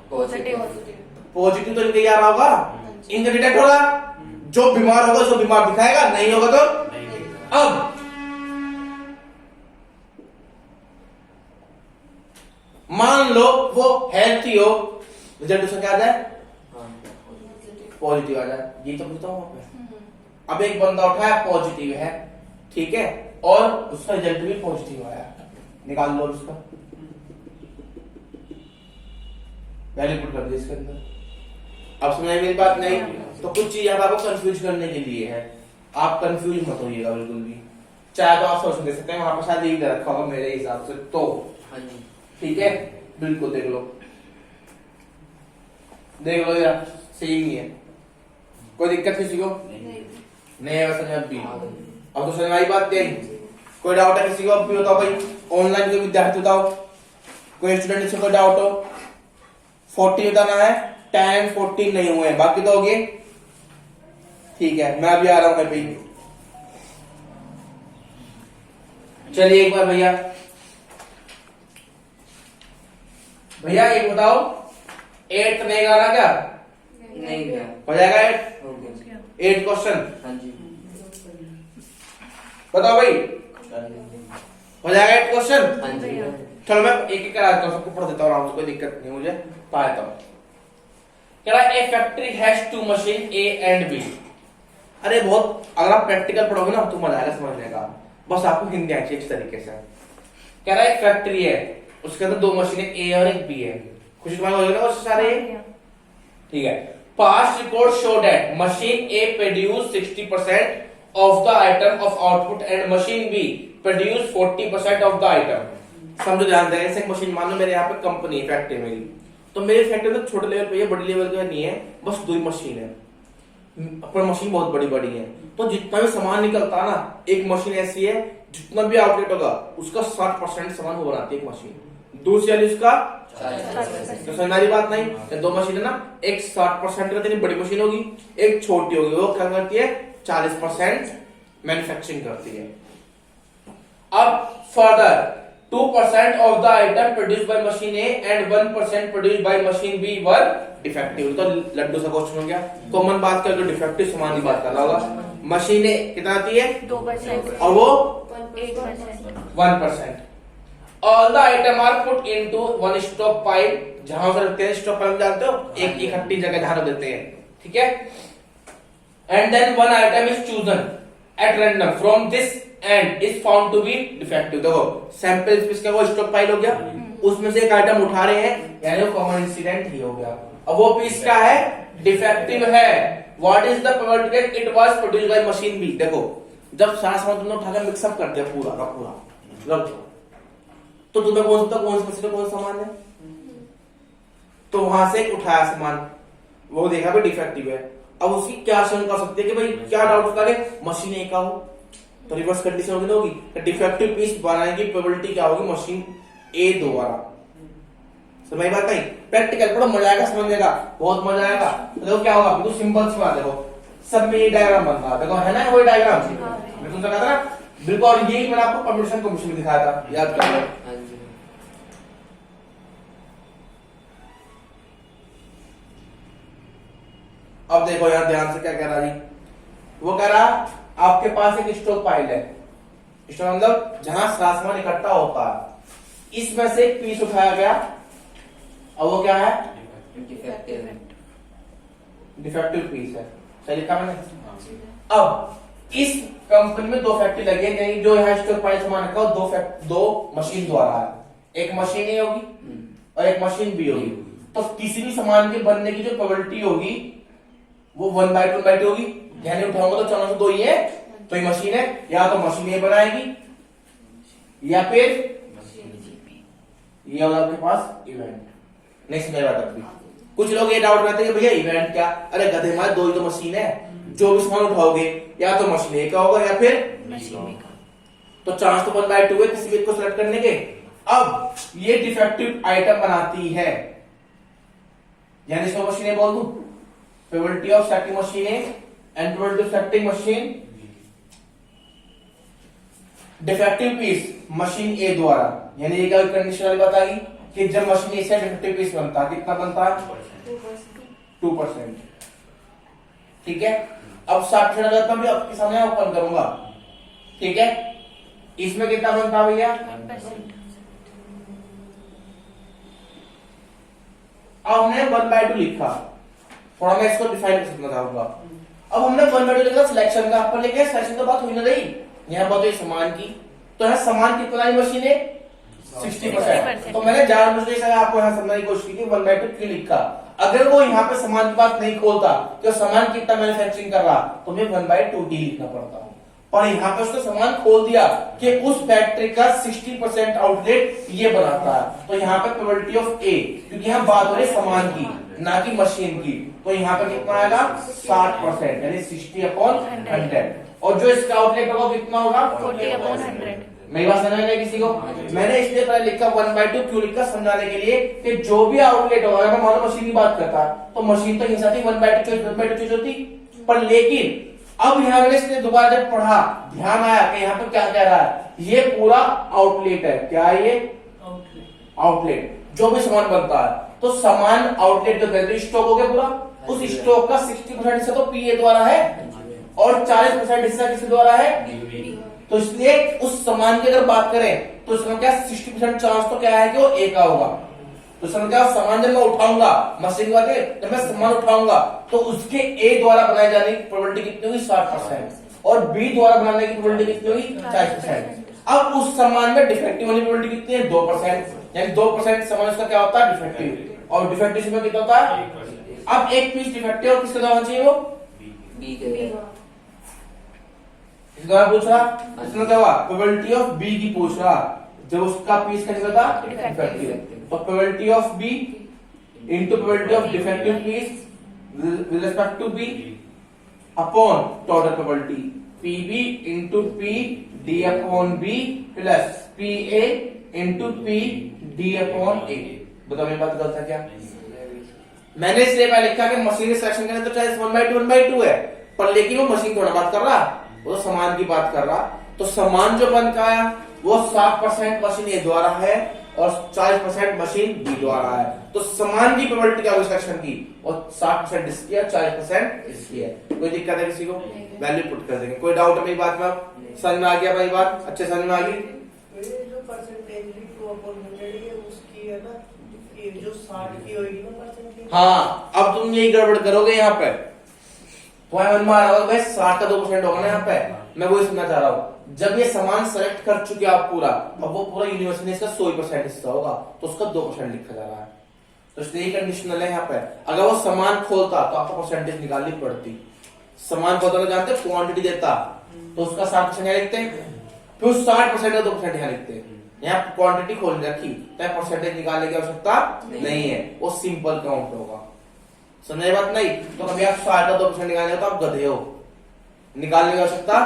पॉजिटिव। पॉजिटिव, तो इनके यार होगा, इनका डिटेक्ट होगा, जो बीमार होगा, जो बीमार दिखाएगा, नहीं होगा तो। अब मान लो वो हेल्थी हो, रिजल्ट उसका क्या आ जाए, पॉजिटिव आ जाए, ये तो पूछता हूं आपने। अब एक बंदा उठाया पॉजिटिव है, ठीक है, और उसका रिजल्ट भी पॉजिटिव आया, निकाल लो उसका वैल्यू पुट कर दो इसके अंदर। अब समझ मेरी बात नहीं, तो कुछ चीज आपको कंफ्यूज करने के लिए है, आप कंफ्यूज मत होइएगा बिल्कुल भी। चाहे तो आप सोच दे सकते हैं, वहां पर शायद यही दे रखा होगा मेरे हिसाब से तो, ठीक है, बिल्कुल देख लो, देख लो यार, सही नहीं है, कोई दिक्कत किसी को नहीं है वैसे अब भी। अब तो समझ आई बात नहीं, कोई डाउट है किसी को, अब भी बताओ भाई, ऑनलाइन के विद्यार्थी बताओ, कोई स्टूडेंट से कोई डाउट हो, 40 बताना है, 10 14 नहीं हुए, बाकी तो हो गए, ठीक है, मैं अभी आ रहा हूं भाई। चलिए एक बार भैया, भैया एक बताओ, 8 नहीं गाना क्या नहीं गया, हो जाएगा 8? हो गया। 8 क्वेश्चन हाँ जी, बताओ भाई, हो जाएगा 8 क्वेश्चन? हाँ जी। चलो मैं एक एक करा देता हूँ, सबको पढ़ देता हूँ आराम से, कोई दिक्कत नहीं मुझे, पाता हूँ। कह रहा है a factory has 2 machine A and B. अरे बहुत, अगर आप प्रैक्टिकल पढ़ोगे ना तो मजा आएगा समझने का, बस आपको हिंदी आनी चाहिए इस तरीके से। कह रहा है एक फैक्ट्री है, उसके अंदर 2 मशीनें ए और एक बी है, खुशी तुम्हारे हो जाएगा उससे सारे, ठीक है। Past record show that machine A produce 60% of the item of output and machine B produce 40% of the item. समझो ध्यान दें, ऐसे मशीन मान लो मेरे यहाँ पे कंपनी फैक्ट्री मेरी, तो मेरी फैक्ट्री तो छोटे लेवल पे है, बड़ी लेवल पे नहीं है, बस 2 मशीन है, पर मशीन बहुत बड़ी बड़ी है, तो जितना भी सामान निकलता है ना, एक मशीन ऐसी है जितना भी आउटलेट होगा उसका 60% सामान वो बनाती है एक मशीन, दूसरी वाली उसका 40%। तो समझ बात नहीं, 2 मशीन है ना, एक 60% करती है बड़ी मशीन होगी, एक छोटी होगी, वो क्या करती है 40% मैन्युफैक्चरिंग करती है। अब further 2% of the item produced by machine A and 1% produced by machine B were defective। तो लड्डू सा क्वेश्चन हो गया, कॉमन बात कर लो, डिफेक्टिव सामान की बात कर रहा होगा। मशीन ए कितना आती है 2%, और वो 8%, 1%। All the item are put into one stock pile, जहां से रखते हैं स्टॉक पाइल जानते हो, एक इकट्ठी जगह जहां देते हैं, ठीक है। And then one item is chosen at random from this and is found to be defective। देखो सैंपल पीस का वो स्टॉक पाइल हो गया, उसमें से एक आइटम उठा रहे हैं, यानी वो कॉमन इंसिडेंट ही हो गया। अब वो पीस क्या है, डिफेक्टिव है। What is the probability that it was produced by machine B. देखो जब सारा सामान तुमने उठा के मिक्सअप कर दिया पूरा का पूरा, रख दो, तो तुम्हें कौन सा कौन सामान है, तो वहां से उठाया सामान, वो देखा भी डिफेक्टिव है। अब उसकी क्या शंका कर सकते हैं कि भाई क्या डाउट होता है, मशीन ए का हो तो रिवर्स कंडीशन होगी ना, होगी डिफेक्टिव पीस बनाने की प्रोबेबिलिटी क्या होगी, मशीन ए द्वारा। समझ बात नहीं, प्रैक्टिकल पढ़ो, मजा आएगा समझने का, बहुत मजा आएगा। तो देखो क्या होगा, बिल्कुल सिंपल सी बात, देखो सब में ये डायग्राम बन रहा है, देखो है ना वही डायग्राम, मैं तुमसे कहा था ना बिल्कुल, और यही मैंने आपको परमिशन कमीशन में दिखाया था, याद कर लो। अब देखो यार ध्यान से क्या कह रहा जी, वो कह रहा आपके पास एक स्टॉक पाइल है, स्टॉक मतलब जहां सामान इकट्ठा होता है, इसमें से एक पीस उठाया गया, और वो क्या है डिफेक्टिव पीस है, सही लिखा मैंने। अब इस कंपनी में 2 फैक्ट्री लगी है, जो यहाँ स्टॉक पाइल सामान रखा हो, 2 मशीन द्वारा है, एक मशीन ए होगी और एक मशीन बी होगी। तो किसी भी सामान के बनने की जो प्रोबेबिलिटी होगी वो 1/2 होगी, ध्यान उठाऊंगा तो चारों से 2 ही है, तो ये मशीन है, या तो मशीन ए बनाएगी या फिर ये होगा आपके पास इवेंट। नेक्स्ट मेरा बात अभी कुछ लोग ये डाउट रहते हैं कि भैया इवेंट क्या, अरे गधे हमारे 2 ही तो मशीन है, जो भी सामान उठाओगे या तो मशीन ए का होगा या फिर मशीन बी का, तो चांस तो 1/2 है किसी भी को सेलेक्ट करने के। अब ये डिफेक्टिव आइटम बनाती है, यानी इसको मशीन ए बोल दूं, probability of setting machine A and probability of setting machine defective piece machine A द्वारा, यानी ये क्या कंडीशन वाली बात आ गई कि जब मशीन ए से डिफेक्टिव पीस बनता है कितना बनता है 2%। ठीक है, अब 60% अगर मैं भी आपके सामने ओपन करूंगा, ठीक है, इसमें कितना बनता है भैया? 1%। अब हमने 1/2 लिखा, थोड़ा मैं इसको डिफाइन कर सकता चाहूंगा। अब हमने 1/2 लिखा सिलेक्शन का, पर लेकिन सिलेक्शन का बात हुई ना रही, यहाँ बात हुई समान की। तो यहाँ समान कितना है मशीन है 60%। तो मैंने जानबूझ के आपको यहाँ समझने की कोशिश की 1/2 क्यों लिखा। अगर वो यहाँ पे समान की बात नहीं खोलता कि समान कितना मैन्युफैक्चरिंग कर रहा, तो मैं 1/2 डी लिखना पड़ता। पर यहाँ पे उसने सामान खोल दिया कि उस फैक्ट्री का 60% आउटलेट ये बनाता है, तो यहाँ पे प्रोबेबिलिटी ऑफ ए, क्योंकि यहाँ बात हो रही है सामान की ना कि मशीन की, तो यहाँ पे कितना आएगा 60%, यानी 60/100। और जो इसका आउटलेट होगा कितना होगा 40/100। मेरी बात समझ में किसी को? मैंने इसलिए पहले लिखा 1/2 क्यों लिखा, समझाने के लिए कि जो भी आउटलेट होगा, अगर मैं मान लो मशीन की बात करता तो मशीन तो हिंसा थी 1/2 चीज होती, पर लेकिन अब यहाँ मैंने इसने दोबारा जब पढ़ा ध्यान आया कि यहाँ पे क्या कह रहा है, ये पूरा आउटलेट है। क्या है ये? आउटलेट। जो भी सामान बनता है तो सामान आउटलेट जो कहते हैं स्टॉक हो गया पूरा, उस स्टॉक का 60% हिस्सा तो पीए द्वारा है और 40% हिस्सा किसके द्वारा है? तो इसलिए उस सामान की अगर बात करें तो इसमें क्या 60% चांस तो क्या है कि वो ए का होगा। तो समझ क्या, सामान जब मैं उठाऊंगा मशीन वाले, जब मैं सामान उठाऊंगा तो उसके ए द्वारा बनाए जाने की प्रोबेबिलिटी कितनी होगी 60% और बी द्वारा बनाने की प्रोबेबिलिटी कितनी होगी 40%। अब उस सामान में डिफेक्टिव होने की प्रोबेबिलिटी कितनी है 2%, यानी 2% सामान उसका क्या होता है डिफेक्टिव, और डिफेक्टिव में कितना होता है? अब एक पीस डिफेक्टिव और किसके द्वारा चाहिए वो बी के द्वारा पूछ रहा, इसमें क्या हुआ प्रोबेबिलिटी ऑफ बी की पूछ रहा, जब उसका पीस का कितना था डिफेक्टिव, तो probability of B into probability of defective piece with respect to B upon total probability PB into P D upon B plus P A into P D upon A. बताओ मेरी बात गलत है क्या? मैंने इसलिए पहले लिखा कि मशीन सिलेक्शन करने तो चाहे 1/2 है, पर लेकिन वो मशीन थोड़ा बात कर रहा, वो सामान की बात कर रहा। तो सामान जो बन का आया वो 60% मशीन ए द्वारा है और 40% मशीन बी द्वारा है। तो सामान की प्रोबेबिलिटी क्या हुई सिलेक्शन की, और 60% इसकी है 40% इसकी है। कोई दिक्कत है किसी को? वैल्यू पुट कर देंगे। कोई डाउट है मेरी बात में? समझ में आ गया भाई? बात अच्छे समझ में आ गई? जो परसेंटेज 2/100 ये उसकी है ना, ये जो 60 की होगी ना परसेंटेज। हाँ, अब तुम यही गड़बड़ करोगे यहाँ पे, तुम्हारे मन में आ रहा होगा भाई 60 का 2% होगा ना यहाँ पे। मैं वही सुनना चाह रहा हूँ, जब ये सामान सेलेक्ट कर चुके आप पूरा, अब वो पूरा यूनिवर्सिटी इसका 100% हिस्सा होगा, तो उसका 2% लिखा जा रहा है। तो इसलिए कंडीशनल है यहाँ पे। अगर वो सामान खोलता तो आपको परसेंटेज निकालनी पड़ती। सामान खोलता तो जानते क्वांटिटी देता, तो उसका 60% यहाँ लिखते हैं, फिर 60% का 2% यहाँ लिखते हैं। यहाँ क्वांटिटी खोल रखी तो परसेंटेज निकालने की आवश्यकता नहीं है, वो सिंपल काउंट होगा। समझे बात? नहीं तो कभी आप 60 का 2% निकालने तो आप गधे हो, निकालने की आवश्यकता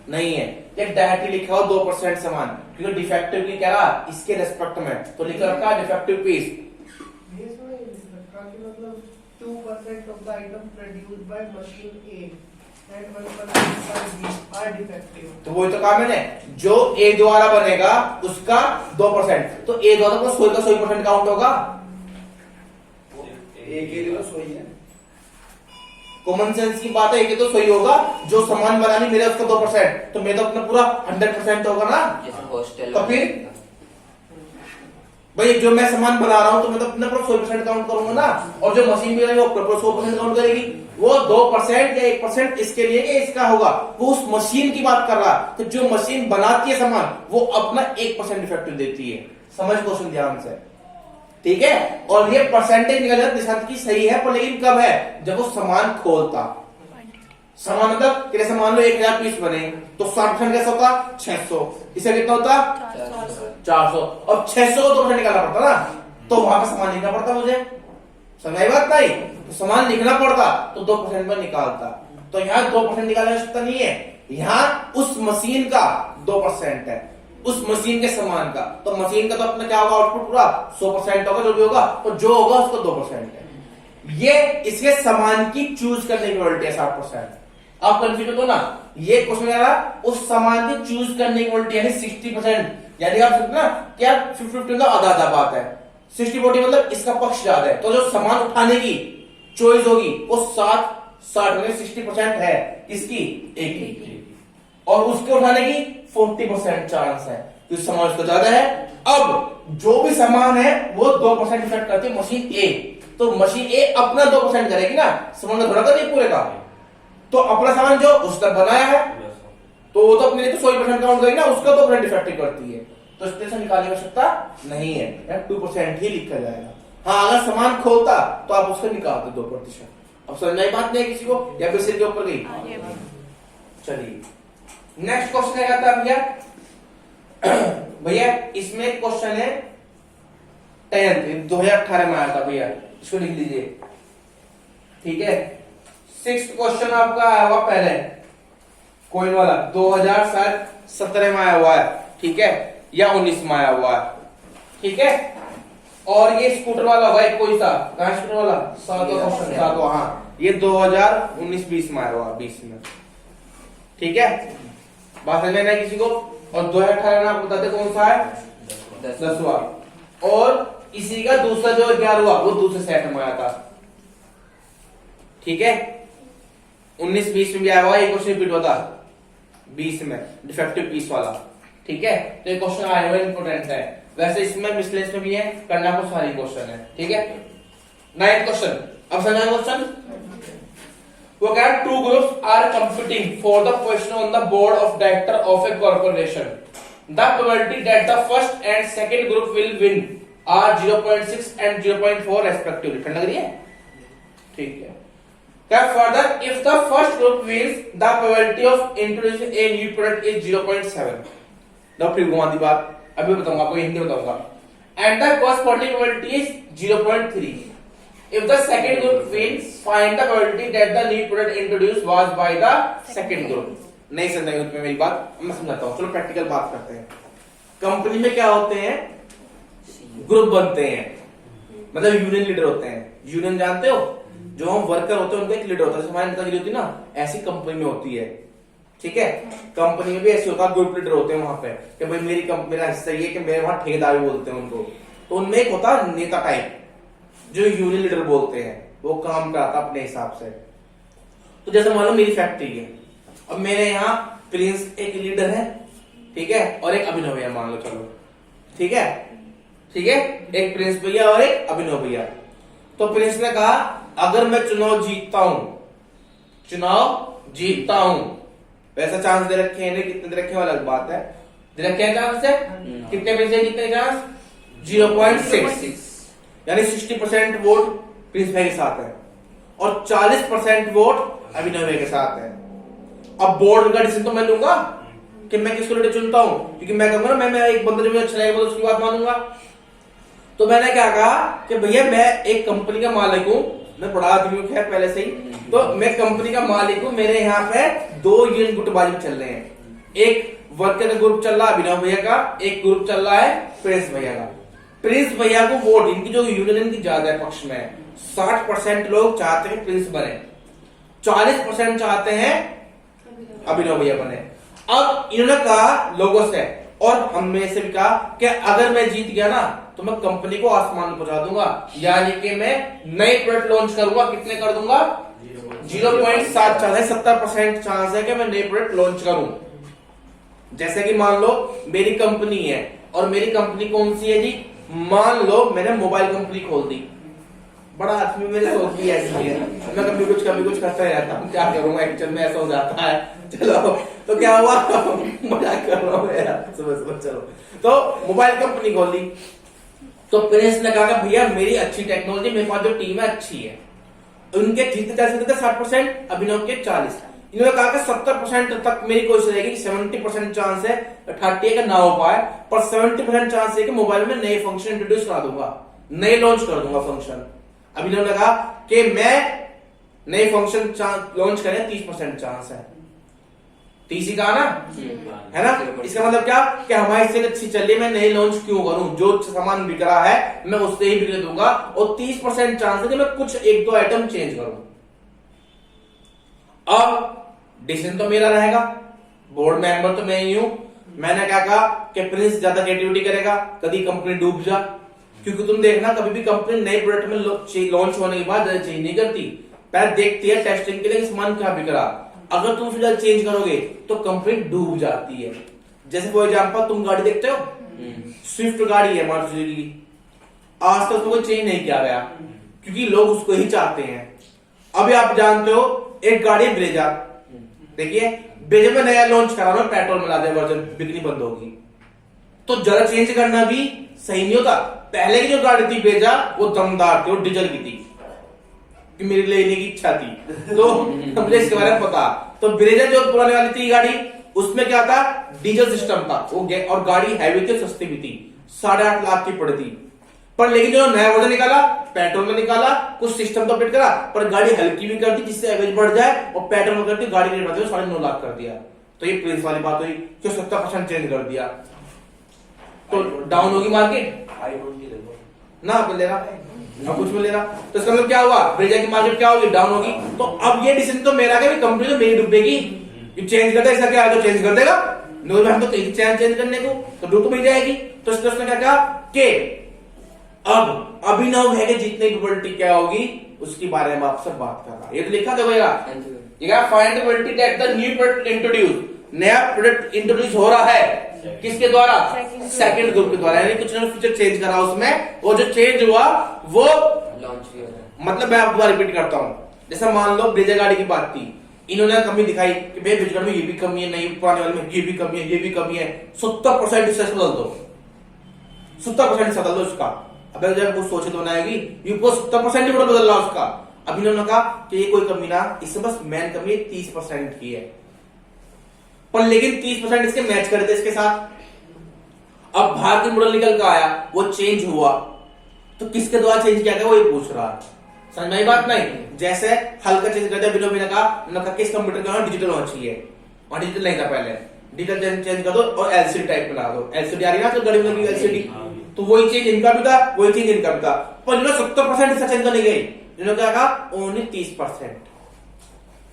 नहीं है। एक डायरेक्टली लिखा हो 2% सामान, क्योंकि डिफेक्टिव की कह रहा इसके रेस्पेक्ट में, तो लिख रखा डिफेक्टिव पीस मतलब 2% of the item produced by machine A and 1% by B are defective. तो वही तो काम है ना, जो ए द्वारा बनेगा उसका 2%, तो ए द्वारा तो 100 का 100% काउंट होगा। एक के लिए तो सोई है, कॉमन सेंस की बात है, ये तो सही होगा। जो सामान बनानी मेरा उसका 2%, तो मेरा तो अपना पूरा 100% होगा ना। जैसे हॉस्टल तो फिर भाई जो मैं सामान बना रहा हूं तो मैं तो अपना पूरा 100% काउंट करूंगा ना, और जो मशीन भी वो 100% काउंट करेगी। वो 2% या 1% इसके लिए कि इसका होगा, वो उस मशीन की बात कर रहा। तो जो मशीन बनाती है सामान वो अपना 1% डिफेक्टिव देती है। समझ क्वेश्चन ध्यान से, ठीक है? और ये परसेंटेज निकल जाता निशांत की सही है, पर लेकिन कब है? जब वो सामान खोलता। सामान मतलब कि सामान लो 1000 पीस बने तो 60% कैसा होता 600, इसे कितना होता 400, और 600 को 2% निकालना पड़ता ना, तो वहां पर सामान लिखना पड़ता मुझे। समझाई बात? नहीं तो सामान लिखना पड़ता तो 2% में निकालता। तो यहाँ 2% निकालने की आवश्यकता नहीं है, यहाँ उस मशीन का 2% है, उस मशीन के सामान का। तो मशीन का तो अपना क्या होगा आउटपुट पूरा 100% होगा, जो भी होगा, तो जो होगा उसका 2% है। ये इसके सामान की चूज करने की प्रोबेबिलिटी है 60%। आप कंफ्यूज हो ना, ये क्वेश्चन उस सामान की चूज करने की क्वालिटी यानी 60%, यानी आप समझना क्या 50-50 मतलब आधा आधा बात है, 60-40 मतलब इसका पक्ष ज्यादा है, तो जो सामान उठाने की चॉइस होगी वो 60 60% है इसकी एक की, और उसके उठाने की 40% चांस है, तो सामान उसका ज्यादा है। अब जो भी सामान है वो 2% इफेक्ट करती है मशीन ए, तो मशीन ए अपना 2% करेगी ना, सामान का थोड़ा कर नहीं पूरे का, तो अपना सामान जो उसने बनाया है तो वो तो अपने लिए तो 100% काउंट करेगी ना, उसका 2% इफेक्टिव करती है, तो इससे निकालने की आवश्यकता नहीं है, 2% ही लिखा जाएगा। हाँ अगर सामान खोलता तो आप उसको निकाल दो 2%। अब समझ में आई बात नहीं है किसी को, या फिर सिर के ऊपर गई? चलिए नेक्स्ट क्वेश्चन क्या था भैया? भैया इसमें क्वेश्चन है 10th 2018 में आया था भैया, इसको लिख लीजिए, ठीक है। 6th क्वेश्चन आपका आया हुआ पहले कोइन वाला 2017 में आया हुआ है, ठीक है, या 19 में आया हुआ है, ठीक है। और ये स्कूटर वाला होगा एक कोई सा, कहां स्कूटर वाला 7वां क्वेश्चन 7वां, हाँ ये 2019-20 में आया हुआ 20 में, ठीक है। बात समझ में किसी को? और 2018 में आपको बताते कौन सा है 10वां, और इसी का दूसरा जो 11वां वो दूसरे सेट में आया था, ठीक है। 19-20 में भी आया हुआ, एक क्वेश्चन रिपीट हुआ था 20 में डिफेक्टिव पीस वाला, ठीक है। तो ये क्वेश्चन आया हुआ इंपोर्टेंट है, वैसे इसमें मिसलेस में भी है, करना को सारी क्वेश्चन है, ठीक है। 9th क्वेश्चन, अब समझना क्वेश्चन वो क्या है, 2 groups are competing for the position on the board of director of a corporation, the probability that the first and second group will win are 0.6 and 0.4 respectively. ठंड लग रही है? ठीक है। क्या further if the first group wins the probability of introducing a new product is 0.7। लो फिर घुमा दी बात, अभी बताऊंगा आपको, हिंदी बताऊंगा। And the corresponding probability is 0.3। If the second group wins, find the probability that the new product introduced was by the second group। नहीं समझेंगे उसमें मेरी बात, मैं समझाता हूँ, चलो प्रैक्टिकल बात करते हैं। कंपनी में क्या होते हैं, ग्रुप बनते हैं, मतलब यूनियन लीडर होते हैं। यूनियन जानते हो, जो हम वर्कर होते हैं उनका एक लीडर होता है, हमारी नेतागिरी होती है ना, ऐसी कंपनी में होती है, ठीक है। कंपनी में भी ऐसे होता है, ग्रुप लीडर होते हैं वहां पे कि भाई मेरी कंपनी मेरा हिस्सा ये कि मेरे वहां ठेकेदार भी बोलते हैं उनको, तो उनमें एक होता है नेता टाइप जो यूनियन लीडर बोलते हैं, वो काम कराता अपने हिसाब से। तो जैसे मान लो मेरी फैक्ट्री है, अब मेरे यहाँ प्रिंस एक लीडर है, ठीक है, और एक अभिनव भैया मान लो, चलो ठीक है, ठीक है, एक प्रिंस भैया और एक अभिनव भैया। तो प्रिंस ने कहा अगर मैं चुनाव जीतता हूं, वैसा चांस दे रखे हैं, कितने दे रखे हैं अलग बात है, दे रखे हैं चांस है, कितने पैसे कितने चांस 0.6, यानी 60% वोट प्रिंस भाई के साथ है और 40% वोट अभिनव भाई के साथ है। अब बोर्ड का डिसीजन तो मैं लूंगा कि मैं किसको लीडर चुनता हूं, क्योंकि मैं कहूंगा ना मैं एक बंदा जो मुझे अच्छा लगेगा उसकी बात मानूंगा। तो मैंने क्या कहा कि भैया मैं एक कंपनी का मालिक हूं, मैं बड़ा आदमी हूं खैर पहले से ही, तो मैं कंपनी का मालिक हूं, मेरे यहाँ पे 2 यूनियन गुटबाजी चल रहे हैं, एक वर्कर का ग्रुप चल रहा है अभिनव भैया का, एक ग्रुप चल रहा है प्रिंस भैया का। प्रिंस भैया को वोट, इनकी जो यूनियन की ज्यादा है पक्ष में, 60% लोग चाहते हैं प्रिंस बने, 40% चाहते हैं अभिनव भैया बने। अब इन्होंने कहा लोगों से और हम में से भी कहा कि अगर मैं जीत गया ना तो मैं कंपनी को आसमान पहुंचा दूंगा, यानी कि मैं नए प्रोडक्ट लॉन्च करूंगा, कितने कर दूंगा 0.7 चांस है, 70% चांस है कि मैं नए प्रोडक्ट लॉन्च करूं। जैसे कि मान लो मेरी कंपनी है, और मेरी कंपनी कौन सी है जी, मान लो मैंने मोबाइल कंपनी खोल दी, बड़ा आदमी मेरी सोच भी ऐसी है, मैं कभी कुछ करता रहता हूँ, क्या करूंगा एक्चुअल में ऐसा हो जाता है। चलो तो क्या हुआ, मजाक कर रहा हूँ यार, सुबह चलो, तो मोबाइल कंपनी खोल दी। तो प्रिंस ने कहा भैया मेरी अच्छी टेक्नोलॉजी, मेरे पास जो टीम है अच्छी है, उनके जीतने चांस थे 60%, अभिनव के 40। इन्होंने कहा कि 70% तक मेरी कोशिश रहेगी, 70% चांस है 30 का ना हो पाए, पर 70% चांस है कि मोबाइल में नए फंक्शन इंट्रोड्यूस करा दूंगा, नए लॉन्च कर दूंगा फंक्शन। अभिनव ने कहा कि मैं नए फंक्शन लॉन्च करें 30% चांस है, 30 कहा ना, है ना। इसका मतलब क्या कि हमारी सेल अच्छी चल रही है, मैं नए लॉन्च क्यों करूं, जो सामान बिक रहा है मैं उससे ही बिकने दूंगा, और 30% चांस है कि मैं कुछ 1-2 आइटम चेंज करूं। अब डिसीजन तो मेरा रहेगा, बोर्ड मेंबर तो मैं ही हूं। मैंने क्या कहा कि प्रिंस ज्यादा क्रिएटिविटी करेगा, कभी कंपनी डूब जा, क्योंकि तुम देखना कभी भी कंपनी नए प्रोडक्ट में लॉन्च होने के बाद ज्यादा चेंज नहीं करती, पहले देखती है टेस्टिंग के लिए सामान क्या बिक रहा। अगर तुम फिर चेंज करोगे तो कंपनी डूब जाती है। जैसे फॉर एग्जांपल तुम गाड़ी देखते हो, स्विफ्ट गाड़ी है मारुति की, आज तक उसको चेंज नहीं किया गया क्योंकि लोग उसको ही चाहते हैं। अभी आप जानते हो एक गाड़ी है ब्रेजा, देखिए ब्रेजा में नया लॉन्च करा रहा पेट्रोल मिला दे वर्जन, बिकनी बंद होगी, तो जरा चेंज करना भी सही नहीं होता। पहले की जो गाड़ी थी ब्रेजा वो दमदार थी, वो डीजल की थी, कि मेरी लेने की इच्छा थी तो मुझे इसके बारे में पता। तो ब्रेजा जो पुराने वाली थी गाड़ी, उसमें क्या था, डीजल सिस्टम था वो, और गाड़ी हैवी थी, सस्ती भी थी, 8.5 लाख की पड़ी थी। पर लेकिन जो नया वर्जन निकाला, पेट्रोल में निकाला, कुछ सिस्टम तो अपडेट करा, पर गाड़ी हल्की भी कर दी जिससे एवरेज बढ़ जाए, और पेट्रोल में करती गाड़ी रेट बढ़ 9.5 लाख कर दिया। तो ये प्रिंस वाली बात हुई जो 70% चेंज कर दिया, तो डाउन होगी मार्केट ना, ले रहा अब कुछ भी ले रहा, तो इसका मतलब क्या हुआ, ब्रेजा की मार्केट क्या होगी, डाउन होगी। तो अब ये डिसीजन तो मेरा है, कंपनी तो मेरी डूबेगी, चेंज करता है, ऐसा क्या है तो चेंज कर देगा, नो हम तो कहीं चेंज करने को तो डूब तो मिल जाएगी। तो इसने उसने क्या कहा कि अब अभिनव है कि जितनी प्रोबेबिलिटी क्या होगी उसके बारे में आपसे बात कर रहा है। ये तो लिखा देखो, find the probability that the new product introduce, नया प्रोडक्ट इंट्रोड्यूस हो रहा है किसके द्वारा, सेकंड ग्रुप के द्वारा, यानी कुछ ना फीचर चेंज करा उसमें, वो जो चेंज हुआ वो लॉन्च भी हो रहा है। मतलब मैं आपको रिपीट करता हूं, जैसा मान लो ब्रेजा गाड़ी की बात थी, इन्होंने कमी दिखाई कि भाई ब्रेजा में ये भी कमी है, नहीं पुराने वाले में ये भी कमी है, ये भी कमी है, 70% इससे बदल दो, 70% बदल दो इसका। अब जब वो सोचे तो ना आएगी, ये 70% ही बदल रहा उसका। अब इन्होंने कहा कि ये कोई कमी ना, इससे बस मेन कमी 30% की है, पर लेकिन 30% इसके मैच करते इसके साथ। अब भारतीय मॉडल निकल कर आया, वो चेंज हुआ, तो किसके द्वारा चेंज किया गया वो ये पूछ रहा है, समझ में आई बात नहीं। जैसे हल्का चेंज कर दिया, बिलो ने कहा किस कंप्यूटर का डिजिटल होना चाहिए, और डिजिटल नहीं था पहले, डिजिटल चेंज कर दो और एलसीडी टाइप बना दो, एलसीडी आ रही है ना तो गाड़ी में एलसीडी, तो वही चेंज इनका भी था, वही चेंज इनका भी था, पर इन्होंने 70% इसका चेंज नहीं गई, इन्होंने क्या कहा ओनली 30%।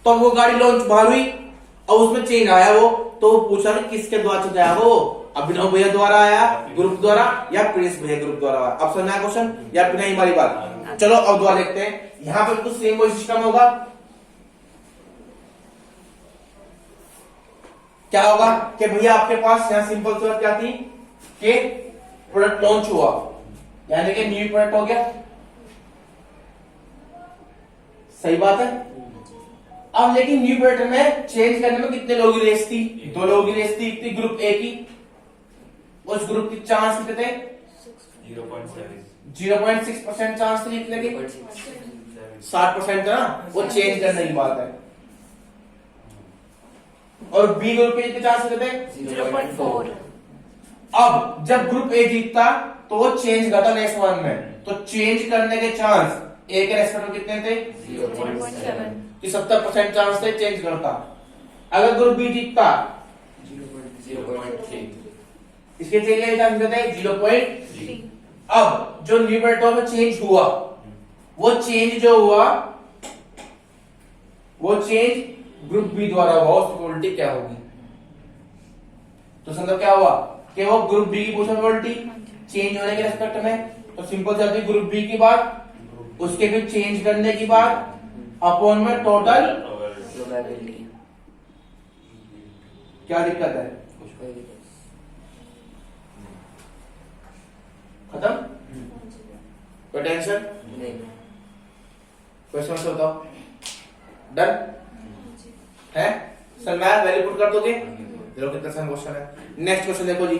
तो वो गाड़ी लॉन्च बाहर हुई और उसमें चेंज आया वो, तो वो पूछा कि किसके द्वारा चेंज आया, वो अभिनव भैया द्वारा आया ग्रुप द्वारा या प्रिंस भैया ग्रुप द्वारा आया। अब समझना क्वेश्चन या फिर नहीं हमारी बात। चलो अब द्वारा देखते हैं, यहां पर कुछ सेम वही सिस्टम होगा, क्या होगा कि भैया आपके पास यहां सिंपल सी बात क्या थी कि प्रोडक्ट लॉन्च हुआ, यानी कि न्यू प्रोडक्ट हो गया, सही बात है। अब लेकिन न्यू प्रोडक्ट में चेंज करने में कितने लोगों की रेस थी, 2 लोगों की रेस थी, इतनी ग्रुप ए की, उस ग्रुप की चांस कितने थे 0.6% चांस थे जीतने की, 60% था ना, वो चेंज करने की बात है। और बी ग्रुप के कितने चांस कितने थे 0.4। अब जब ग्रुप ए जीतता तो वो चेंज करता नेक्स्ट वन में, तो चेंज करने के चांस ए के रेस्पेक्ट में कितने थे 0.7। कि 70% चांस थे चेंज करता। अगर ग्रुप बी जीतता 0.3, इसके चेंज के चांस कितने थे 0.3। 3। अब जो न्यू प्रोडक्ट में चेंज हुआ, वो चेंज जो हुआ वो चेंज ग्रुप बी द्वारा हुआ, उसकी प्रोबेबिलिटी क्या होगी। तो समझो क्या हुआ कि वो ग्रुप बी की प्रोबेबिलिटी चेंज होने के रेस्पेक्ट में, तो सिंपल से ग्रुप बी की बात, उसके फिर चेंज करने की बात अपॉन में टोटल, प्रोबेबिलिटी क्या दिक्कत है, खत्म, कोई टेंशन नहीं। कोई समस्या बताओ, डन है सर, मैं वैल्यू पुट कर दोगे, देखो कितना आसान क्वेश्चन है। नेक्स्ट क्वेश्चन देखो जी,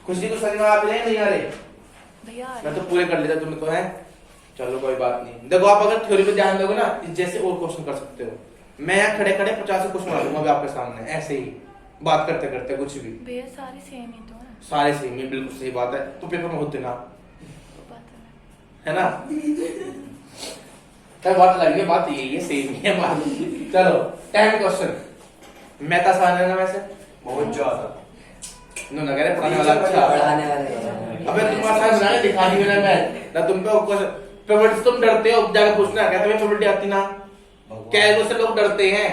कुछ जी को समझ में आ रहे नहीं आ रहे, भैया मैं तो पूरे कर लेता, तुम्हें तो है, चलो कोई बात नहीं। देखो आप अगर थ्योरी पे ध्यान दोगे ना, जैसे और क्वेश्चन कर सकते हो, मैं यहाँ खड़े खड़े 50 क्वेश्चन आ दूंगा आपके सामने, ऐसे ही बात करते करते कुछ भी, भैया सारे सेम ही तो है। सारे सेम ही, बिल्कुल सही बात है, तो पेपर में होते देना, वो पता है। है ना क्या बात लगी, बात यही है, सेम ही है बात। चलो 10 क्वेश्चन, मैं तो आसान है ना वैसे, बहुत ज्यादा नो ना कह रहे पढ़ाने वाला अच्छा, पढ़ाने वाले अबे तुम आसान बना के दिखा दी मैंने, मैं ना तुम पे प्रोबेबिलिटी तुम डरते हो, जाकर पूछना क्या तुम्हें प्रोबेबिलिटी आती ना, क्या से लोग डरते हैं,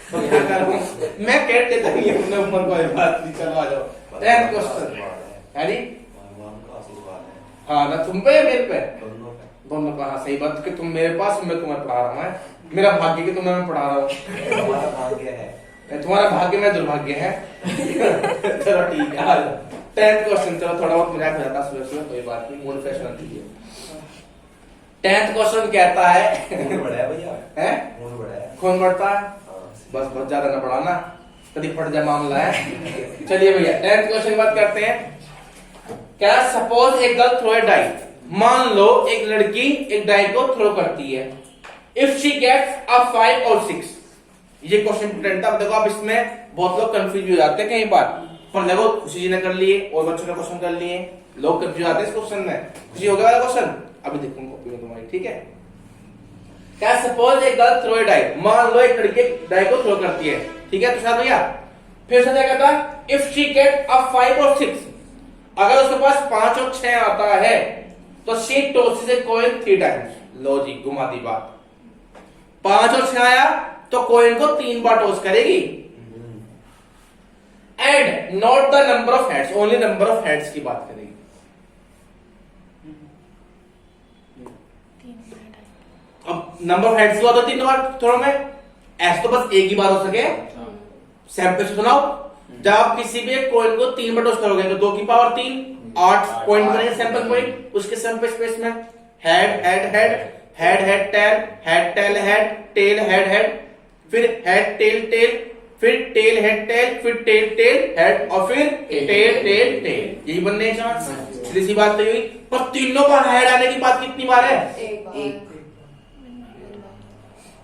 तो क्या करूं मैं कहते तक ये अपने ऊपर कोई बात नहीं, चलो आ जाओ 10th क्वेश्चन है नी। भगवान का आशीर्वाद है हाँ ना तुम पे या मेरे पे, दोनों पे। दोनों पे। हाँ सही बात कि तुम मेरे पास मैं तुम्हें पढ़ा रहा हूँ, मेरा भाग्य कि तुम्हें मैं पढ़ा रहा हूँ, हमारा भाग्य है। तुम्हारा भाग्य में दुर्भाग्य है। चलो ठीक है आ जाओ 10th क्वेश्चन। चलो थोड़ा बहुत मजाक हो जाता है सुबह सुबह, कोई बात नहीं, मूड फ्रेश होना चाहिए। 10th क्वेश्चन कहता है मूड बढ़ा है भैया, हैं मूड बढ़ा है। कौन बढ़ता है, हाँ। बस बहुत ज्यादा ना बढ़ाना, कभी फट जाए मामला है। चलिए भैया 10th क्वेश्चन की बात करते हैं। क्या सपोज एक गर्ल थ्रो ए डाई, मान लो एक लड़की एक डाई को थ्रो करती है, इफ शी गेट्स अ 5 और 6। ये क्वेश्चन इंपॉर्टेंट था। देखो आप इसमें बहुत लोग कंफ्यूज हो जाते हैं कई बार, पर देखो खुशी जी ने कर लिए और बच्चों ने क्वेश्चन कर लिए, लोग कंफ्यूज आते हैं इस क्वेश्चन में। खुशी हो गया वाला क्वेश्चन अभी देखूंगा कॉपी में तुम्हारी, ठीक है। क्या सपोज एक गर्ल थ्रो ए डाई, मान लो एक लड़की डाई को थ्रो करती है, ठीक है तुषार भैया। फिर से क्या कहता है, इफ शी गेट अ 5 और 6, अगर उसके पास 5 और 6 आता है तो she tosses a coin 3 times. लो जी घुमा दी बात, 5 और 6 आया तो कॉइन को 3 बार टॉस करेगी। And not the number of heads, only number of heads की बात करेगी। 3 मिनट है। अब नंबर ऑफ हेड्स हुआ तो 3 बार थ्रो में, ऐसे तो बस एक ही बार हो सके। सैंपल से सुनाओ, जब आप किसी भी एक कॉइन को 3 बार टॉस करोगे तो 2 की पावर 3 8 पॉइंट बनेंगे सैंपल पॉइंट। उसके सैंपल स्पेस में head head head head head tail head tail head tail head head, फिर हेड टेल टेल, फिर टेल हेड टेल, फिर टेल टेल हेड और फिर टेल टेल टेल। यही बनने हैं चांस, सीधी सी बात तो हुई। पर तीनों बार हेड आने की बात कितनी बार है, एक।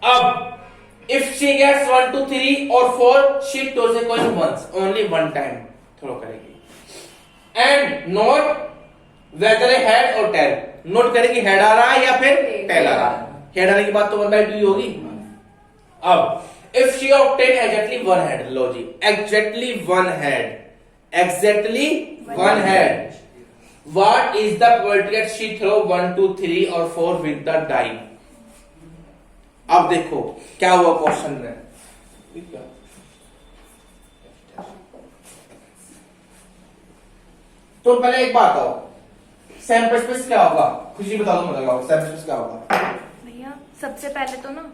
अब इफ शी गेट्स 1 2 3 और 4 she toss a coin once, only one time throw करेगी। And note whether a head or tail, note करेगी हेड आ रहा है या फिर टेल आ रहा है। हेड आने की बात तो 1/2 होगी। अब if she obtain exactly 1 head, लो जी exactly 1 head, exactly 1 head, what is the probability that she throw 1 2 3 और 4 विद द डाई। अब देखो क्या हुआ क्वेश्चन में, तो पहले एक बात आओ, सैंपल स्पेस क्या होगा, खुशी बता दो मुझे, सैंपल स्पेस क्या होगा। भैया सबसे पहले तो ना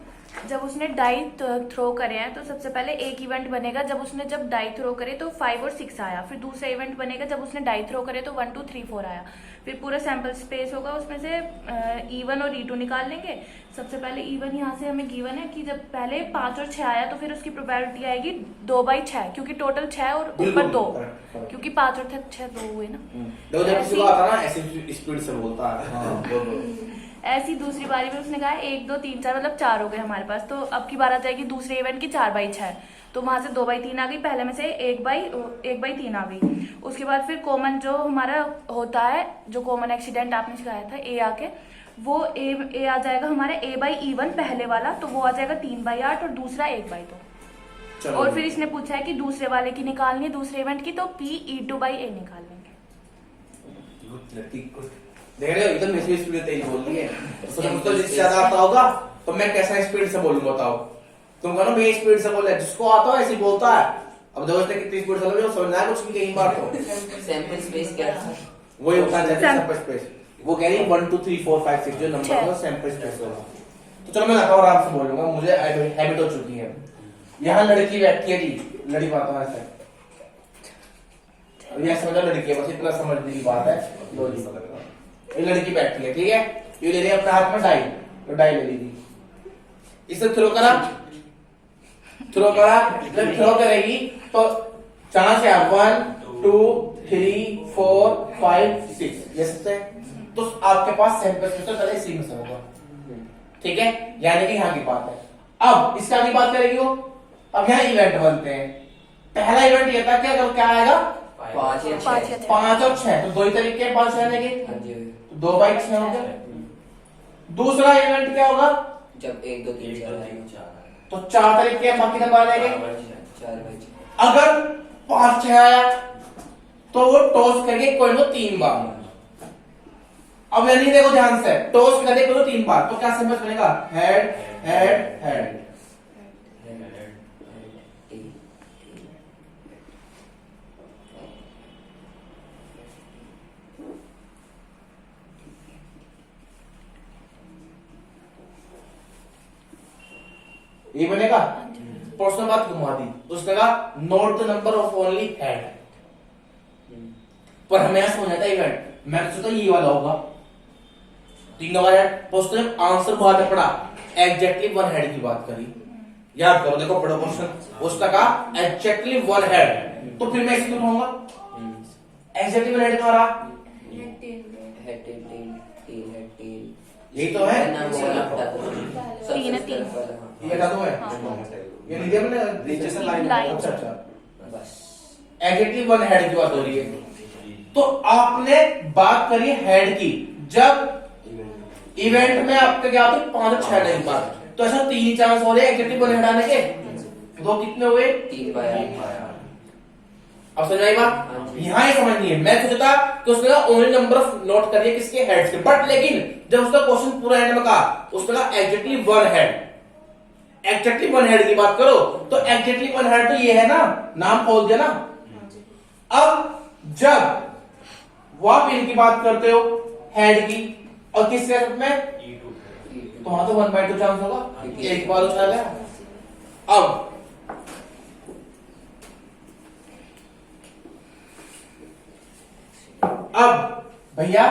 जब उसने डाई थ्रो करे हैं तो सबसे पहले एक इवेंट बनेगा जब डाई थ्रो करे तो 5 और 6 आया, फिर दूसरा इवेंट बनेगा जब उसने डाई थ्रो करे तो 1 2 3 4 आया, फिर पूरा सैंपल स्पेस होगा उसमें से E1 और E2 निकाल लेंगे। सबसे पहले E1 यहाँ से हमें गिवन है कि जब पहले 5 और 6 आया तो फिर उसकी प्रोबेबिलिटी आएगी 2/6, क्योंकि टोटल 6 और ऊपर 2, क्योंकि 5 और 6 2 हुए ना। देखो जब किसी को आता ना ऐसे स्पीड से बोलता है, हाँ बोलो। ऐसी दूसरी बारी में उसने कहा 1 2 3 4 मतलब 4 हो गए हमारे पास, तो अब की बार आ जाएगी दूसरे इवेंट की 4/6, तो वहां से 2/3 आ गई, पहले में से 1/3 आ गई। उसके बाद फिर कॉमन जो हमारा होता है, जो कॉमन एक्सीडेंट आपने सिखाया था ए आके, वो ए आ जाएगा हमारा A/E1 पहले वाला, तो वो आ जाएगा 3/8 और दूसरा 1/2। और फिर इसने पूछा है कि दूसरे वाले की निकालनी है दूसरे इवेंट की, तो PE2/A निकाल लेंगे। देख रहे हो एकदम ऐसी स्पीड तेज बोल रही है, तो जिससे ज्यादा आता होगा तो मैं कैसा स्पीड से बोलूं बताओ। तुम कहो मैं स्पीड से बोल, जिसको आता है ऐसे बोलता है। अब देखो इसने कितनी स्पीड से बोला, समझना है कुछ की कहीं बार तो सैंपल स्पेस क्या था? वही होता है सैंपल स्पेस। वो कह रही 1 2 3 4 5 6 जो नंबर होगा सैंपल स्पेस होगा। तो चलो मैं लगाओ आराम से बोलूंगा, मुझे हैबिट हो चुकी है। यहाँ लड़की बैठी है जी, लड़ी बात है ऐसे, अब यहाँ समझो लड़की है, बस इतना समझने की बात है। लो जी ये लड़की बैठी है, ठीक है, ये ले रही है अपने हाथ में डाई, तो डाई ले लीजिए, इसे थ्रो करा, जब थ्रो करेगी तो चांस है 1 2 3 4 5 6 ये सकते हैं, तो आपके पास सैंपल स्पेस पहले इसी में से होगा, ठीक है, यानी कि यहाँ की बात है। अब इसका की बात करेगी वो, अब यहाँ इवेंट बनते हैं। पहला इवेंट ये था क्या आएगा 5 या 6। 5 और 6, तो दो ही तरीके हैं 5 आने के, हाँ जी, तो 2/6 हो गया। दूसरा इवेंट क्या होगा, जब 1 2 3 4 तो 4 तरीके हैं बाकी नंबर आने के। 4/6। अगर 5 6 आया तो वो टॉस करके कॉइन को 3 बार, अब यानी देखो ध्यान से, टॉस करके कॉइन को 3 बार, तो क्या सिंबल बनेगा, हेड हेड हेड ये बनेगा। हाँ जी। पर उसने बात घुमा दी, उसने कहा note the number of only head. पर हमें यहां समझ आता इवेंट, मैं सोचा ये वाला होगा 3 नंबर हेड, पर उसने आंसर बाद में पढ़ा एग्जैक्टली 1 हेड की बात करी। याद करो, देखो पढ़ो क्वेश्चन, उसका कहा एग्जैक्टली 1 हेड, तो फिर मैं इसमें कहूंगा एग्जैक्टली 1 हेड कहां रहा? Head tail tail head tail, यही तो है। नाम बोलना पड़ता था। तीन है, तीन। ये बता दो है, ये नीचे में नीचे से लाइन। लाइन। अच्छा अच्छा, बस एग्जैक्टली 1 हेड की बात हो रही है। तो आपने बात करी हेड की, जब इवेंट में आपके क्या होती 5-6 नहीं बात, तो ऐसा 3 चांस हो रहे एग्जैक्टली 1 हेड आने के। दो कितने हुए? 3 बाय। अब समझ आई बात? हाँ जी। यहाँ ही समझनी है। मैं सोचता कि उसने कहा ओनली नंबर ऑफ नोट करिए किसके हेड से, बट लेकिन जब उसका क्वेश्चन पूरा एंड में कहा, उसने कहा एग्जैक्टली 1 हेड। एग्जैक्टली 1 हेड की बात करो तो एग्जैक्टली 1 हेड तो ये है ना, नाम खोल दिया ना। अब जब वो आप इनकी बात करते हो हेड की और किस में, तो वहां तो 1/2 चांस होगा, एक बार उछाल गया। अब भैया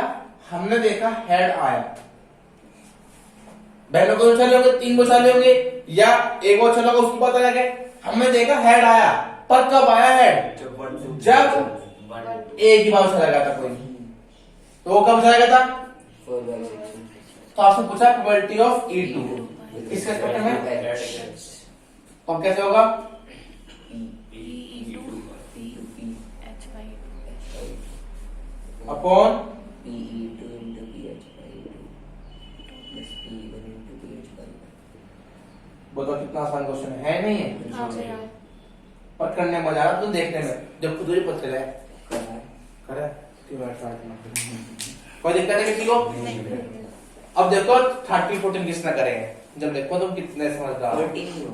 हमने देखा हेड आया, बहनों को उछाले होंगे, 3 उछाले होंगे या एक उछाल होगा, उसकी बात अलग है। हमने देखा हेड आया, पर कब आया हेड? जब एक ही बार उछाला गया था कोई, तो वो कब उछाला गया था? 4 बाय 6। तो आपसे पूछा प्रोबेबिलिटी ऑफ E2 किसके रिस्पेक्ट में, तो अब कैसे होगा? Upon PE2 into PH by 2 plus PE1 into PH by 1। बताओ कितना आसान क्वेश्चन है नहीं है? हाँ जी, हाँ। पर करने में मजा आ रहा तुम देखने में, जब खुद ही पता चला है करा है। करे कोई दिक्कत है किसी को? अब देखो 30-14 किसने करे हैं, जब देखो तुम कितने समझदार हो। 14 ही हो,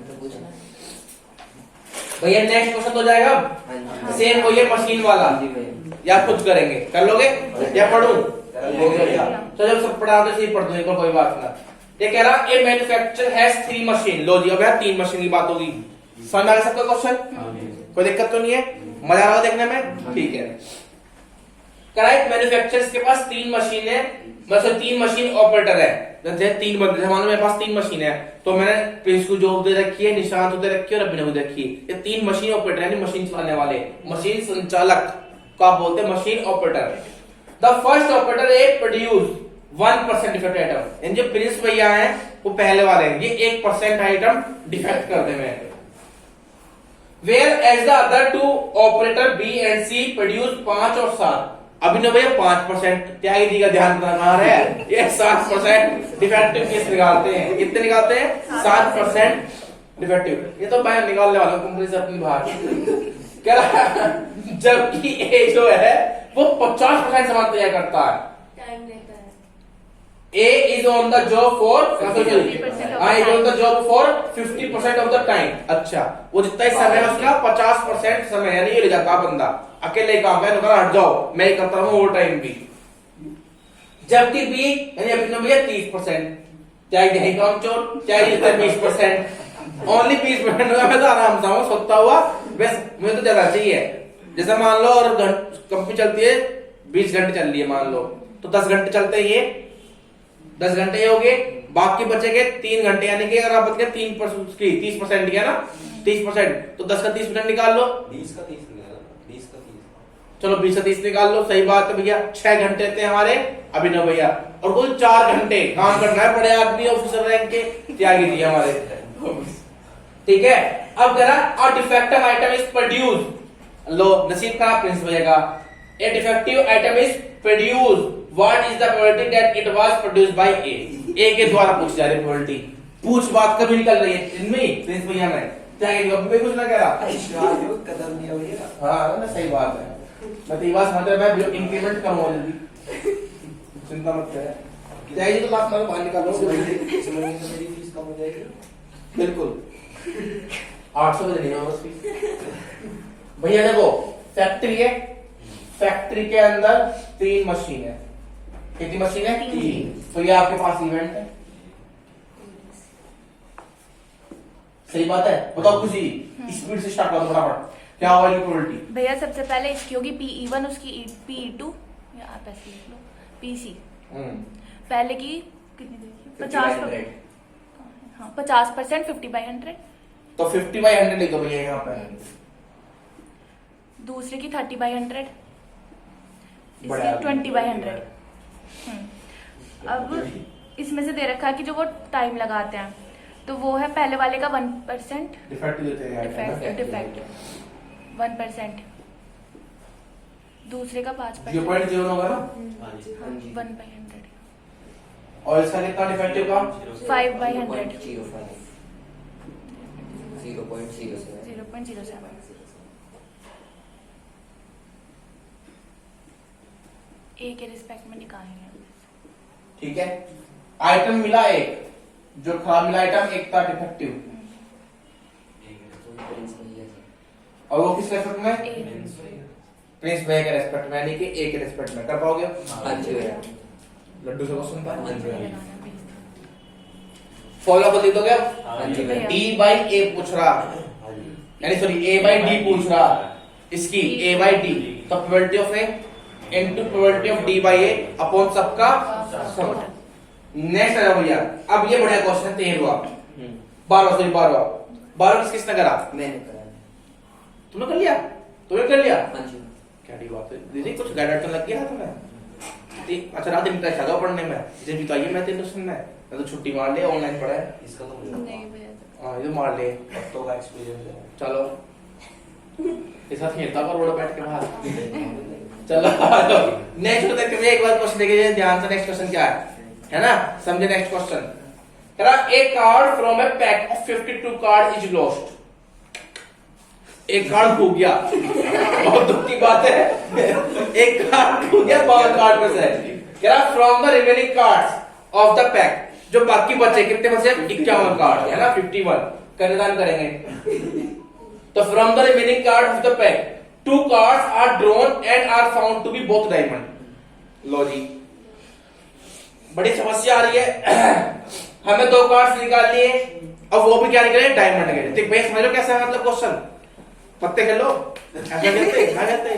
तो पूछना। भैया नेक्स्ट क्वेश्चन हो जाएगा अब, हाँ जी। सेम वही है मशीन वाला, जी भैया। या खुद करेंगे, कर लोगे या पढ़ूं? भैया तो जब सब पढ़ा तो सही पढ़ दूंगी, कोई बात ना। ये कह रहा ए मैन्युफैक्चर हैज 3 मशीन। लो जी, अब यार 3 मशीन की बात होगी, समझ आ गया सबका क्वेश्चन? कोई दिक्कत तो नहीं है, मजा आ रहा है देखने में? ठीक है। करेक्ट, मैन्युफैक्चरर्स के पास 3 मशीन है, मतलब 3 मशीन ऑपरेटर है। जैसे 3 बंदे, मान लो मेरे पास 3 मशीन है, तो मैंने प्रिंस को जॉब दे रखी है, निशांत को दे रखी है और अभिनव को दे रखी है। ये 3 मशीन ऑपरेटर यानी मशीन चलाने वाले, मशीन संचालक को आप बोलते हैं machine operator. The first operator A produce 1% defect item, इन जो प्रिंस भैया हैं वो पहले वाले हैं, ये 1% आइटम डिफेक्ट कर दे में। Whereas the other 2 operator B and C produce 5 और 7। अभिनव भैया 5%, त्यागी जी का ध्यान रखना है, ये 7% डिफेक्टिव केस निकालते हैं। कितने निकालते हैं? 7% डिफेक्टिव। ये तो मैं निकालने वाला हूं कंपनी से अपनी बाहर। कह रहा जबकि ए जो है वो 50% सामान तैयार करता है। टाइम लेता है। A is on the job for 50% of the time। अच्छा, वो जितना ही समय है उसका 50% समय यानी ये ले जाता बंदा, अकेले काम है, नुकरा हट जाओ, मैं ही करता हूँ ओवर टाइम भी। जबकि B यानी अभिनव भैया 30%, चाहे यही काम चोर चाहे 20%, ओनली 20% मैं तो आराम से हूँ सोता हुआ, बस मुझे तो ज्यादा चाहिए। जैसे मान लो और कंपनी चलती है 20 घंटे चल रही है मान लो, तो 10 घंटे चलते हैं, ये 10 घंटे ये हो गए, बाकी बचेंगे 3 घंटे, यानी कि अगर आप बच गए 3% की 30% की है ना, 30%, तो 10 का 30% निकाल लो, 20 का 30 निकाला, 20 का 30। चलो 20 से 30 निकाल लो, सही बात है भैया। 6 घंटे थे हमारे अभिनव भैया, और कुल 4 घंटे काम करना है बड़े आदमी ऑफिसर रैंक के त्यागी जी हमारे। ठीक है, अब जरा a defective item is produce, लो नसीब का प्रिंस भैया का, a defective item is produce, what is the probability that it was produced by A के द्वारा पूछ जा रही प्रोबेबिलिटी, पूछ बात कभी निकल रही है इनमें प्रिंस भैया में, त्यागी जी मैं कुछ ना कह रहा। कदम दिया भैया। हाँ ना, सही बात है, मैं तो ये बात समझ रहा, मैं इंक्रीमेंट कम हो जल्दी, चिंता मत कर। त्यागी जी तो बात मैं बाहर निकाल रहा मेरी फीस कम हो जाएगी बिल्कुल 800 देनी है बस फीस। भैया देखो फैक्ट्री है, फैक्ट्री के अंदर 3 मशीन है, कितनी मशीन है? 3। तो ये आपके पास इवेंट है, सही बात है, बताओ खुशी स्पीड से स्टार्ट करो फटाफट। क्या होगा इसकी प्रोबेबिलिटी? भैया सबसे पहले इसकी होगी PE1, उसकी PE2, या आप ऐसे लिख लो PC। पहले की कितनी देखिए 50, हाँ 50%, 50/100। तो 50/100 लिखो भैया यहाँ पे। दूसरे की 30/100, बड़ा इसकी 20/100। अब इसमें से दे रखा है कि जो वो टाइम लगाते हैं, तो वो है पहले वाले का 1%, डिफेक्ट देते हैं डिफेक्ट 1%, दूसरे का 5%, 0.0 होगा ना, हाँ जी। 1/100, और इसका कितना डिफेक्टिव का? 5/100, 0.07। 0.07। ए के रिस्पेक्ट में निकालेंगे। ठीक है, आइटम मिला एक, जो खराब मिला आइटम एक था डिफेक्टिव, और वो किस रेस्पेक्ट में? प्रिंस भैया के रेस्पेक्ट में, यानी कि ए के रेस्पेक्ट में। कर पाओगे? हाँ जी भैया। लड्डू से क्वेश्चन था, हाँ जी। फॉलो कर लिख दोगे? हाँ जी भैया। D by A पूछ रहा, हाँ जी। यानी सॉरी A by D पूछ रहा, इसकी A by D, तो probability of A into probability of D by A upon सबका सम। नेक्स्ट आ जाओ भैया, अब ये बढ़िया क्वेश्चन है 13वां, 12वां किसने करा? मैंने करा। तुमने कर लिया? तुमने कर लिया? हाँ जी। क्या डी बात है दीदी, कुछ गाइडेंस लग गया तुम्हें? ठीक, अच्छा रात इंटरेस्ट आ गया पढ़ने में, मुझे भी तो आइए मैं इंटरेस्ट में, मैं तो छुट्टी मार ले, ऑनलाइन पढ़ा है। इसका तो मुझे नहीं भैया, हाँ ये तो मार ले, हफ्तों का एक्सपीरियंस है। चलो के साथ खेलता पर रोड बैठ के बाहर। चलो नेक्स्ट देखते हैं, एक बार क्वेश्चन देखिए ध्यान से, नेक्स्ट क्वेश्चन क्या है ना, समझे next question. A card from A pack of 52 card is lost. एक कार्ड खो गया, बहुत दुख की बात है, एक कार्ड खो गया 52 कार्ड में से। कह रहा from the remaining cards of the pack, जो बाकी बचे कितने बचे? 51 कार्ड है ना, 51 का निदान करेंगे। तो from the remaining card of the pack 2 cards are drawn and are found to be both diamond. लो जी, बड़ी समस्या आ रही है, हमें 2 कार्ड्स निकाल लिए, अब वो भी क्या निकले? डायमंड के। ठीक भैया समझ लो कैसा है मतलब क्वेश्चन, पत्ते खेलो ऐसा कहते क्या कहते।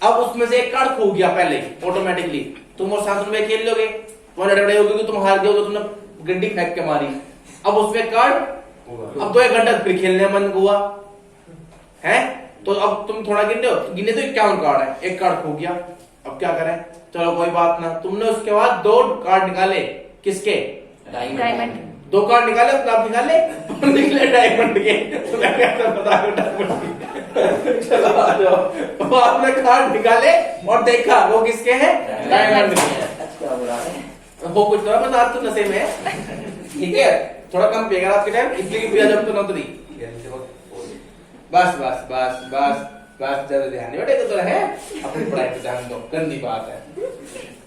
अब उसमें से एक कार्ड खो गया पहले ऑटोमेटिकली, तुम और साथ में खेल लोगे, तुम्हारे डबड़े हो गए, तुम हार गए हो, तुमने गड्डी फेंक के मारी, अब उसमें कार्ड, अब तो 1 घंटा फिर खेलने मन हुआ है, तो अब तुम थोड़ा गिने तो 51 कार्ड है, एक कार्ड खो गया, अब क्या करें? चलो कोई बात ना, तुमने उसके बाद 2 कार्ड निकाले, किसके? डायमंड। 2 कार्ड निकाले, क्लब निकाले, निकले डायमंड के। तुम्हें कैसे पता है डायमंड के? चलो आ जाओ, वो आपने कार्ड निकाले और देखा वो किसके हैं? डायमंड के। क्या बुरा है? वो कुछ ना बस आप तो नशे में है, ठीक है, थोड़ा कम पिएगा आपके टाइम, इसलिए भैया जब तो नौकरी। बस बस बस बस बस, ज्यादा ध्यान नहीं बेटे, तो है अपनी पढ़ाई पे ध्यान दो, गंदी बात है,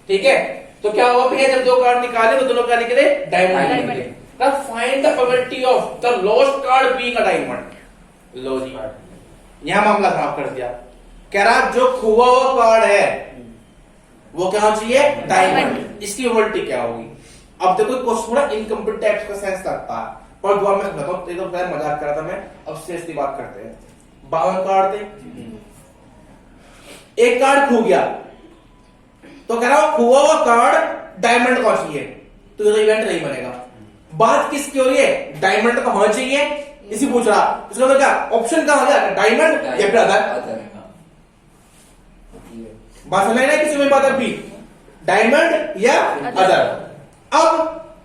ठीक है। तो क्या हुआ भैया, जब 2 कार्ड निकाले तो दोनों कार्ड निकले डायमंड निकले। now find the probability of the lost card being a diamond। लो जी, यहां मामला खराब कर दिया, कह रहा जो खोआ हुआ कार्ड है वो क्या होना चाहिए? डायमंड। इसकी प्रोबेबिलिटी क्या होगी? अब देखो क्वेश्चन थोड़ा इनकम्प्लीट टाइप का सेंस लगता है, पर दुआ में बताऊं, तो पहले मजाक कर रहा था मैं, अब सीरियसली बात करते हैं। 52 कार्ड थे, एक कार्ड खो गया, तो कह रहा हूं खोआ हुआ कार्ड डायमंड का चाहिए, तो ये तो इवेंट नहीं बनेगा। बात किसकी हो रही है? डायमंड का होना चाहिए, इसी पूछ रहा। इसका मतलब क्या ऑप्शन कहां हो गया? डायमंड या फिर अदर। बात समझ ना, किसी में बात भी डायमंड या अदर। अब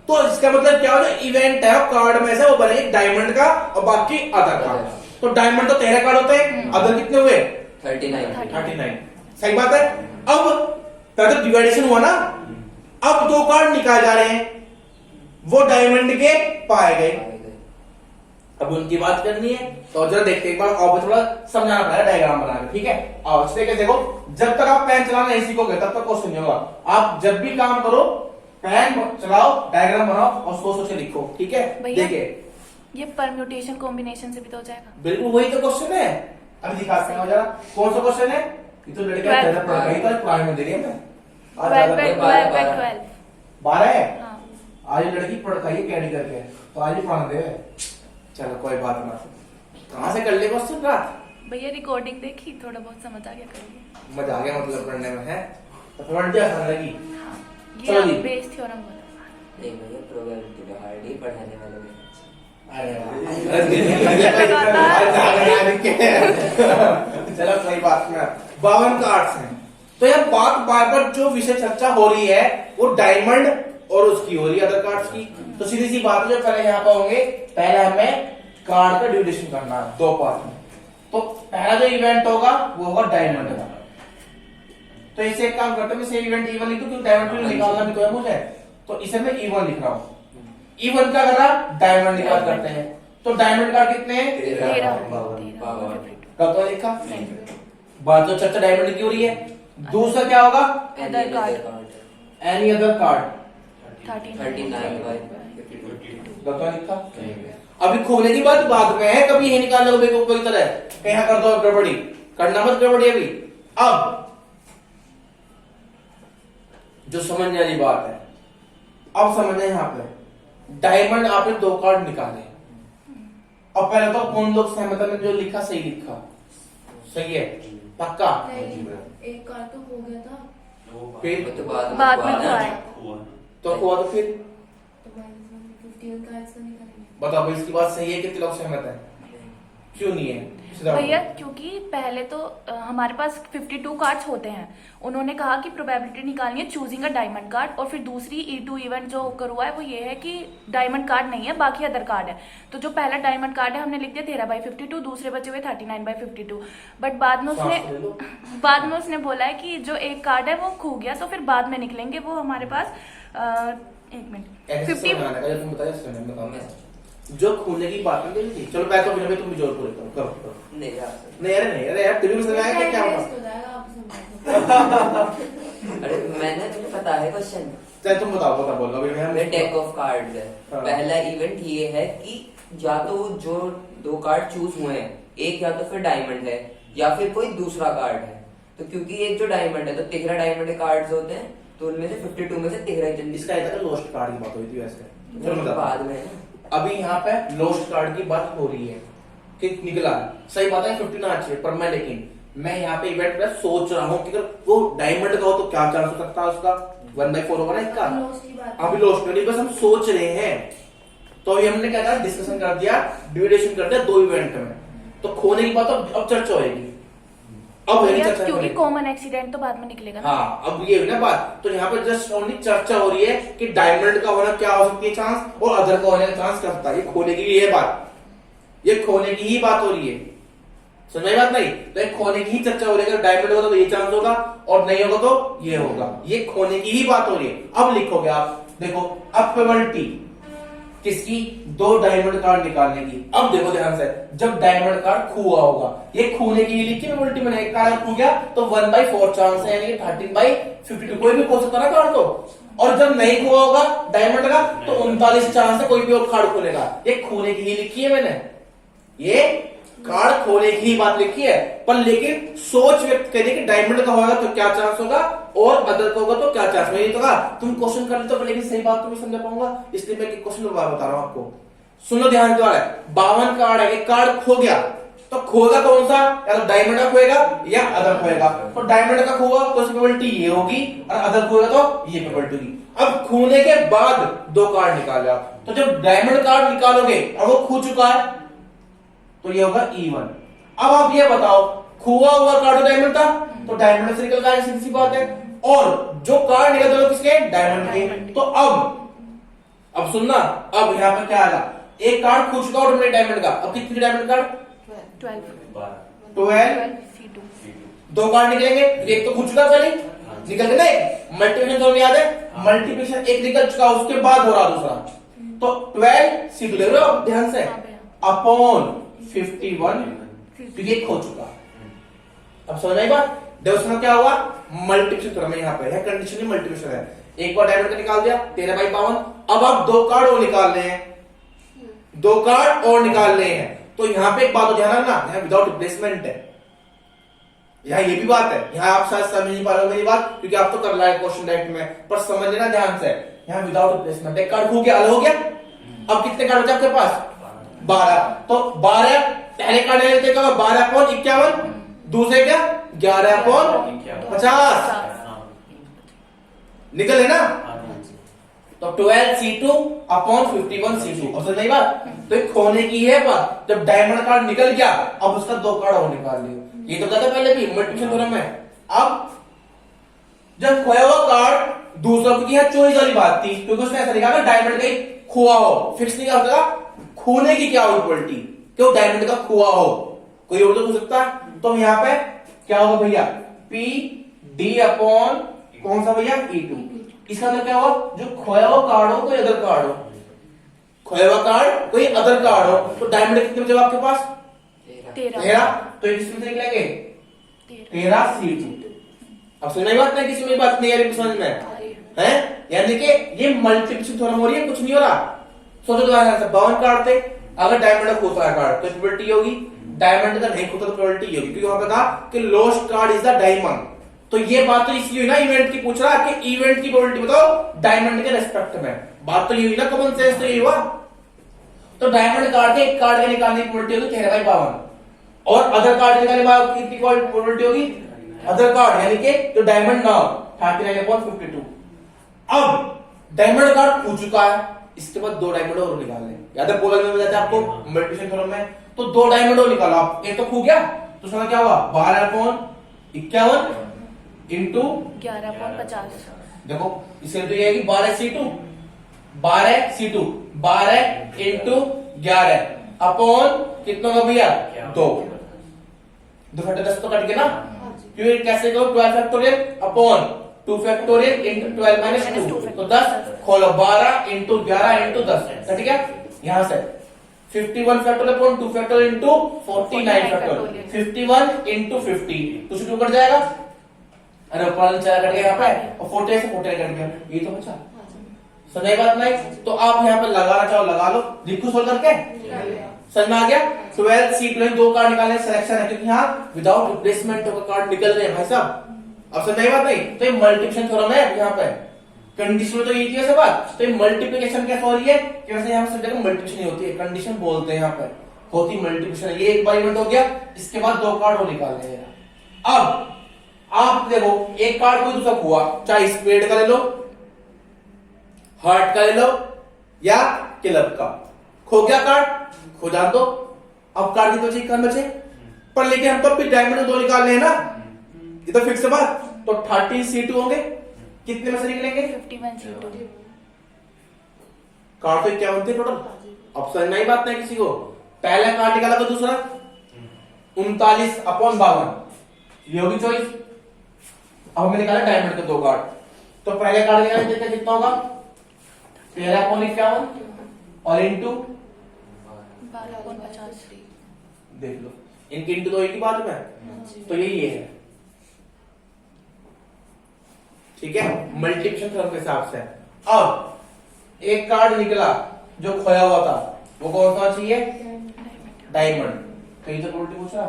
तो इसका मतलब क्या हो, इवेंट है कार्ड में से वो बनेगी डायमंड का और बाकी अदर का। तो डायमंड तो 13 कार्ड होते हैं, अदर कितने हुए? 39। सही बात है। अब पहले तो डिवाइडेशन हुआ ना, अब 2 कार्ड निकाले जा रहे हैं, वो डायमंड के पाए गए, अब उनकी बात करनी है। तो जरा देखते एक बार, और थोड़ा समझाना पड़ेगा डायग्राम बनाकर, ठीक है। और इस तरीके से देखो, जब तक आप पेन चलाना नहीं सीखोगे तब तक क्वेश्चन नहीं होगा। आप जब भी काम करो पेन चलाओ, डायग्राम बनाओ और सोच के लिखो, ठीक है। भैया, देखिए ये परम्यूटेशन कॉम्बिनेशन से भी तो हो जाएगा। बिल्कुल वही तो क्वेश्चन है, अभी दिखाते हैं जरा कौन सा क्वेश्चन है। ये तो लड़का ज्यादा पढ़ रही तो पुराने में दे रही है मैं, आज 12 है। हाँ। आज लड़की पढ़ खाई कैडी करके, तो आज ही पढ़ा दे। चलो कोई बात ना। कहाँ से कर ले क्वेश्चन रात? भैया रिकॉर्डिंग देखी, थोड़ा बहुत समझ आ गया, करिए। मजा आ गया मतलब पढ़ने में है, तो प्रोबेबिलिटी आसान लगी। ये चलो जी। बेस थ्योरम बोला। नहीं भैया प्रोबेबिलिटी तो हार्ड ही पढ़ाने वाले में। चलो कोई बात ना। 52 कार्ड्स हैं, तो यार बात बार बार जो विषय चर्चा हो रही है वो डायमंड और उसकी हो रही है, अदर कार्ड्स की। तो सीधी सी बात है, जो पहले यहाँ पे होंगे, पहले हमें कार्ड का ड्यूरेशन करना है 2 पार्ट में। तो पहला जो इवेंट होगा वो होगा डायमंड का। तो इसे एक काम करते हैं, इसे इवेंट E1 लिख दूं, क्योंकि डायमंड भी निकालना भी तो है मुझे, तो इसे मैं E1 लिख रहा हूं। E1 क्या कर रहा, डायमंड निकाल करते हैं। तो डायमंड कार्ड कितने हैं? 13 कब तो लिखा बात, तो चर्चा डायमंड की हो रही है। दूसरा क्या होगा? Other card any other card 39/52 तो लिखा। अभी खोने की बात बाद में है, कभी ये निकाल लो बेवकूफ की तरह, कहीं कर दो गड़बड़ी, करना मत गड़बड़ी अभी। अब जो समझने वाली बात है, अब समझना यहाँ पे डायमंड आपने 2 कार्ड निकाले, और पहले तो कौन लोग सहमत है, जो लिखा सही लिखा, सही है पक्का? एक कार तो हो गया था, फिर वो तो बाद बाद में हुआ तो ना। आया। तो हुआ तो फिर तो -1 कार्ड्स का निकालेंगे। बताओ भाई, इसकी बात सही है? कितने लोग सहमत है? क्यों नहीं है? सीधा भैया बताओ। क्योंकि पहले तो हमारे पास 52 कार्ड्स होते हैं। उन्होंने कहा कि प्रोबेबिलिटी निकालनी है चूजिंग अ डायमंड कार्ड, और फिर दूसरी E2 इवेंट जो होकर हुआ है वो ये है कि डायमंड कार्ड नहीं है, बाकी अदर कार्ड है। तो जो पहला डायमंड कार्ड है हमने लिख दिया 13/52, दूसरे बचे हुए 39/52। बट बाद में उसने बोला है कि जो एक कार्ड है वो खो गया, तो फिर बाद में निकलेंगे वो हमारे पास। एक मिनट, ऐसे 50 समझाने का, जो तुम बताया उसमें बताओ मैं। जो खूने की बात नहीं थी, चलो मैं तो अभी तुम भी जोर पूरे करो। नहीं यार। नहीं अरे यार तुझे समझ आया क्या होगा? टेस्ट हो जाएगा, आप समझो। अरे मैंने तुम्हें पता है क्वेश्चन। चल तुम बताओ बोलो अभी मैं डेक ऑफ कार्ड है। हाँ। पहला इवेंट ये है कि या तो जो 2 कार्ड चूज हुए हैं, एक या तो फिर डायमंड है या फिर कोई दूसरा कार्ड है। तो क्योंकि एक जो डायमंड है, तो 13 डायमंड के कार्ड्स होते हैं, तो उनमें से 52 में से 13 जल्दी इसका इधर लोस्ट कार्ड की बात हुई थी वैसे। चलो मैं बाद बताता में है ना। हूं। अभी यहाँ पे लोस्ट कार्ड की बात हो रही है कि निकला, सही बात है 50 ना चाहिए, पर मैं यहाँ पे इवेंट में सोच रहा हूँ कि अगर वो डायमंड का हो तो क्या चांस हो सकता है उसका? 1/4 होगा ना इसका। लॉस की बात अभी लोस्ट नहीं, बस हम सोच रहे हैं। तो ये हमने क्या कहा, डिस्कशन कर दिया, ड्यूरेशन कर दिया 2 इवेंट में। तो खोने की बात अब चर्चा होगी। अब है भैया चर्चा क्योंकि करेंगे। कॉमन एक्सीडेंट तो बाद में निकलेगा ना। हाँ अब ये हुई ना बात, तो यहाँ पे जस्ट ओनली चर्चा हो रही है कि डायमंड का होना क्या हो सकती है चांस, और अदर का होने का चांस क्या होता है। ये खोने की ये बात, ये खोने की ही बात हो रही है, समझ में बात नहीं? तो ये खोने की ही चर्चा हो रही है, डायमंड होगा तो ये चांस होगा, और नहीं होगा तो ये होगा। ये खोने की ही बात हो रही है। अब लिखोगे आप, देखो अब प्रोबेबिलिटी किसकी? 2 डायमंड कार्ड निकालने की। अब देखो ध्यान से, जब डायमंड कार्ड खुआ होगा, ये खूने की ही लिखी प्रोबेबिलिटी में, एक कार्ड खो गया तो 1/4 चांस है, यानी 13/52, कोई भी खो सकता ना कार्ड तो। और जब नहीं खुआ होगा डायमंड का तो 39 चांस है कोई भी और कार्ड खोलेगा। ये खूने की ही लिखी है मैंने, ये कार्ड खोने की ही बात लिखी है, पर लेकिन सोच व्यक्त करिए कि डायमंड का होगा तो क्या चांस होगा और अदर का होगा तो क्या चांस। मैं ये तो कहा तुम क्वेश्चन कर लेते हो, लेकिन सही बात तो नहीं समझा पाऊंगा, इसलिए मैं क्वेश्चन दोबारा बता रहा हूं आपको। सुनो ध्यान द्वारा, 52 कार्ड है, एक कार्ड खो गया तो खोएगा कौन सा? या तो डायमंड का खोएगा या अदर खोएगा। तो डायमंड का खोगा तो उसकी प्रोबेबिलिटी ये होगी, और अदर खोएगा तो ये प्रोबेबिलिटी होगी। अब खूने के बाद 2 कार्ड निकाल आप, तो जब डायमंड कार्ड निकालोगे और वो खो चुका है तो ये होगा E1। अब आप ये बताओ, खुआ हुआ कार्ड डायमंड था तो डायमंड से निकल गया, सीधी सी बात है। और जो कार्ड निकल गए किसके? डायमंड के। तो अब सुनना, अब यहाँ पे क्या आएगा? एक कार्ड खो चुका और डायमंड का, अब कितनी डायमंड कार्ड? 12 C2 2 कार्ड निकलेंगे, एक तो खो चुका पहले निकल गए ना। मल्टीप्लिकेशन तो याद है, मल्टीप्लिकेशन एक निकल चुका उसके बाद हो रहा दूसरा, तो 12 C2 ले रहे हो ध्यान से, अपॉन 51 तो ये खो चुका। अब समझ आई बात? देखो क्या हुआ, मल्टीप्लिकेशन कर, यहाँ पे है कंडीशन ही मल्टीप्लिकेशन है। एक बार डायमंड का निकाल दिया 13/52, अब आप 2 कार्ड और निकाल रहे हैं, 2 कार्ड और निकाल रहे हैं। तो यहाँ पे एक बात ध्यान रखना, यहाँ विदाउट रिप्लेसमेंट है, यहाँ ये भी बात है। यहाँ आप शायद समझ नहीं पा रहे हो मेरी बात, क्योंकि आप तो कर रहा है क्वेश्चन डायरेक्ट में, पर समझ लेना ध्यान से, यहाँ विदाउट रिप्लेसमेंट एक कार्ड खो गया, अलग हो गया। अब कितने कार्ड बचे आपके पास? 12। तो 12 पहले कार्ड लेते क्या होगा 12/51, दूसरे क्या 11/50 निकल है ना। तो 12C2/51C2 और सही बात। तो एक खोने की है बात, जब डायमंड कार्ड निकल गया अब उसका 2 कार्ड और निकाल लियो। ये तो बताया पहले भी मल्टीप्लिकेशन थ्योरम में। अब जब खोया हुआ कार्ड दूसरों की यहाँ चोरी वाली बात थी, क्योंकि उसने ऐसा लिखा था डायमंड का खोआ हो, फिक्स नहीं होगा खोने की क्या हो इक्वलिटी, क्यों डायमंड का खोआ हो, कोई और तो हो सकता है। तो यहाँ पे क्या होगा भैया PD अपॉन कौन सा भैया E2। इसका मतलब क्या होगा जो खोया हुआ कार्ड हो कोई अदर कार्ड हो, खोया हुआ कार्ड कोई अदर कार्ड हो, तो डायमंड कितने बचे आपके पास 13। तो ये किसमें से निकलेंगे 13C2। अब समझ में बात नहीं, किसी में बात नहीं आ रही समझ में है, यानी कि ये मल्टीप्लिकेशन थ्योरम हो रही है, कुछ नहीं हो रहा। सोचो तो 52 कार्ड थे, अगर डायमंड खोता है कार्ड तो प्रोबेबिलिटी होगी, डायमंड का नहीं खोता तो प्रोबेबिलिटी होगी, क्योंकि वहां पे कहा कि lost card is the diamond. तो ये बात तो इसलिए ना इवेंट की पूछ रहा कि इवेंट की प्रोबेबिलिटी बताओ डायमंड के रेस्पेक्ट में, बात तो ये हुई ना, कॉमन सेंस तो ये हुआ। तो डायमंड कार्ड के एक कार्ड के निकालने की प्रोबेबिलिटी होगी 13/52 और अदर कार्ड निकालने की कितनी प्रोबेबिलिटी होगी अदर कार्ड यानी कि जो डायमंड ना हो 39/52। अब डायमंड कार्ड खो चुका है, इसके बाद 2 डायमंड और निकालने, याद है बोला में बताया आपको मल्टीप्लिकेशन थ्योरम में। तो 2 डायमंड और निकाला, आप एक तो खो गया तो उसका क्या हुआ 12/51 इंटू 11/50। देखो इसके तो ये है कि 12C2 12 इंटू 11 अपॉन कितना होगा भैया 2 फटे 10 तो कट गया ना, क्यों कैसे करो 12 factorial upon 2 factorial into 12 minus 2 तो 10 खोलो 12 इंटू 11 इंटू 10 कट गया। यहां से 51 factorial upon 2 factorial into 49 factorial 51 into 50 तो 2 कट जाएगा, अरे ऊपर 4 कट गया यहाँ पे और 40 से 40 कट गया, ये तो बचा। समझ बात नहीं, तो आप यहाँ पे लगाना चाहो लगा लो, लिखो सोल्व करके समझ में आ गया। 12C2 2 कार्ड निकालने सिलेक्शन है, क्योंकि यहाँ विदाउट रिप्लेसमेंट का कार्ड निकल रहे हैं भाई साहब। अब समझ बात नहीं, तो ये मल्टीप्लिकेशन थ्योरम है यहाँ पे, कंडीशन में तो ये थी ऐसे बात। तो ये मल्टीप्लिकेशन कैसे हो रही है, कैसे यहाँ सब जगह मल्टीप्लिकेशन नहीं होती है, कंडीशन बोलते हैं यहाँ पे, होती मल्टीप्लिकेशन। ये एक बार इवेंट हो गया, इसके बाद 2 कार्ड और निकालने हैं। अब आप देखो एक कार्ड कोई दूसरा हुआ, चाहे स्पेड का ले लो, हार्ट का ले लो या क्लब का, खो गया कार्ड खो जा दो। अब कार्ड की तो बचे कार्ड बचे, पर लेकिन हमको भी डायमंड 2 निकालने हैं ना, ये तो फिक्स है बात। तो 13C2 होंगे, कितने में से निकलेंगे 51C2 कार्ड तो 51 थे टोटल। अब समझ नहीं बात नहीं किसी को, पहला कार्ड निकाला तो दूसरा 39/52 ये होगी चॉइस। अब हमें निकाला डायमंड के 2 कार्ड, तो पहले कार्ड निकालने देखते कितना होगा 13/51 और इंटू 12/50 देख लो, इनके इंटू 2 एक ही बात में, तो यही है ठीक है मल्टीप्लिकेशन थ्योरम के हिसाब से। अब एक कार्ड निकला जो खोया हुआ था, वो कौन सा चाहिए डायमंड, कहीं तो उल्टी पूछ रहा।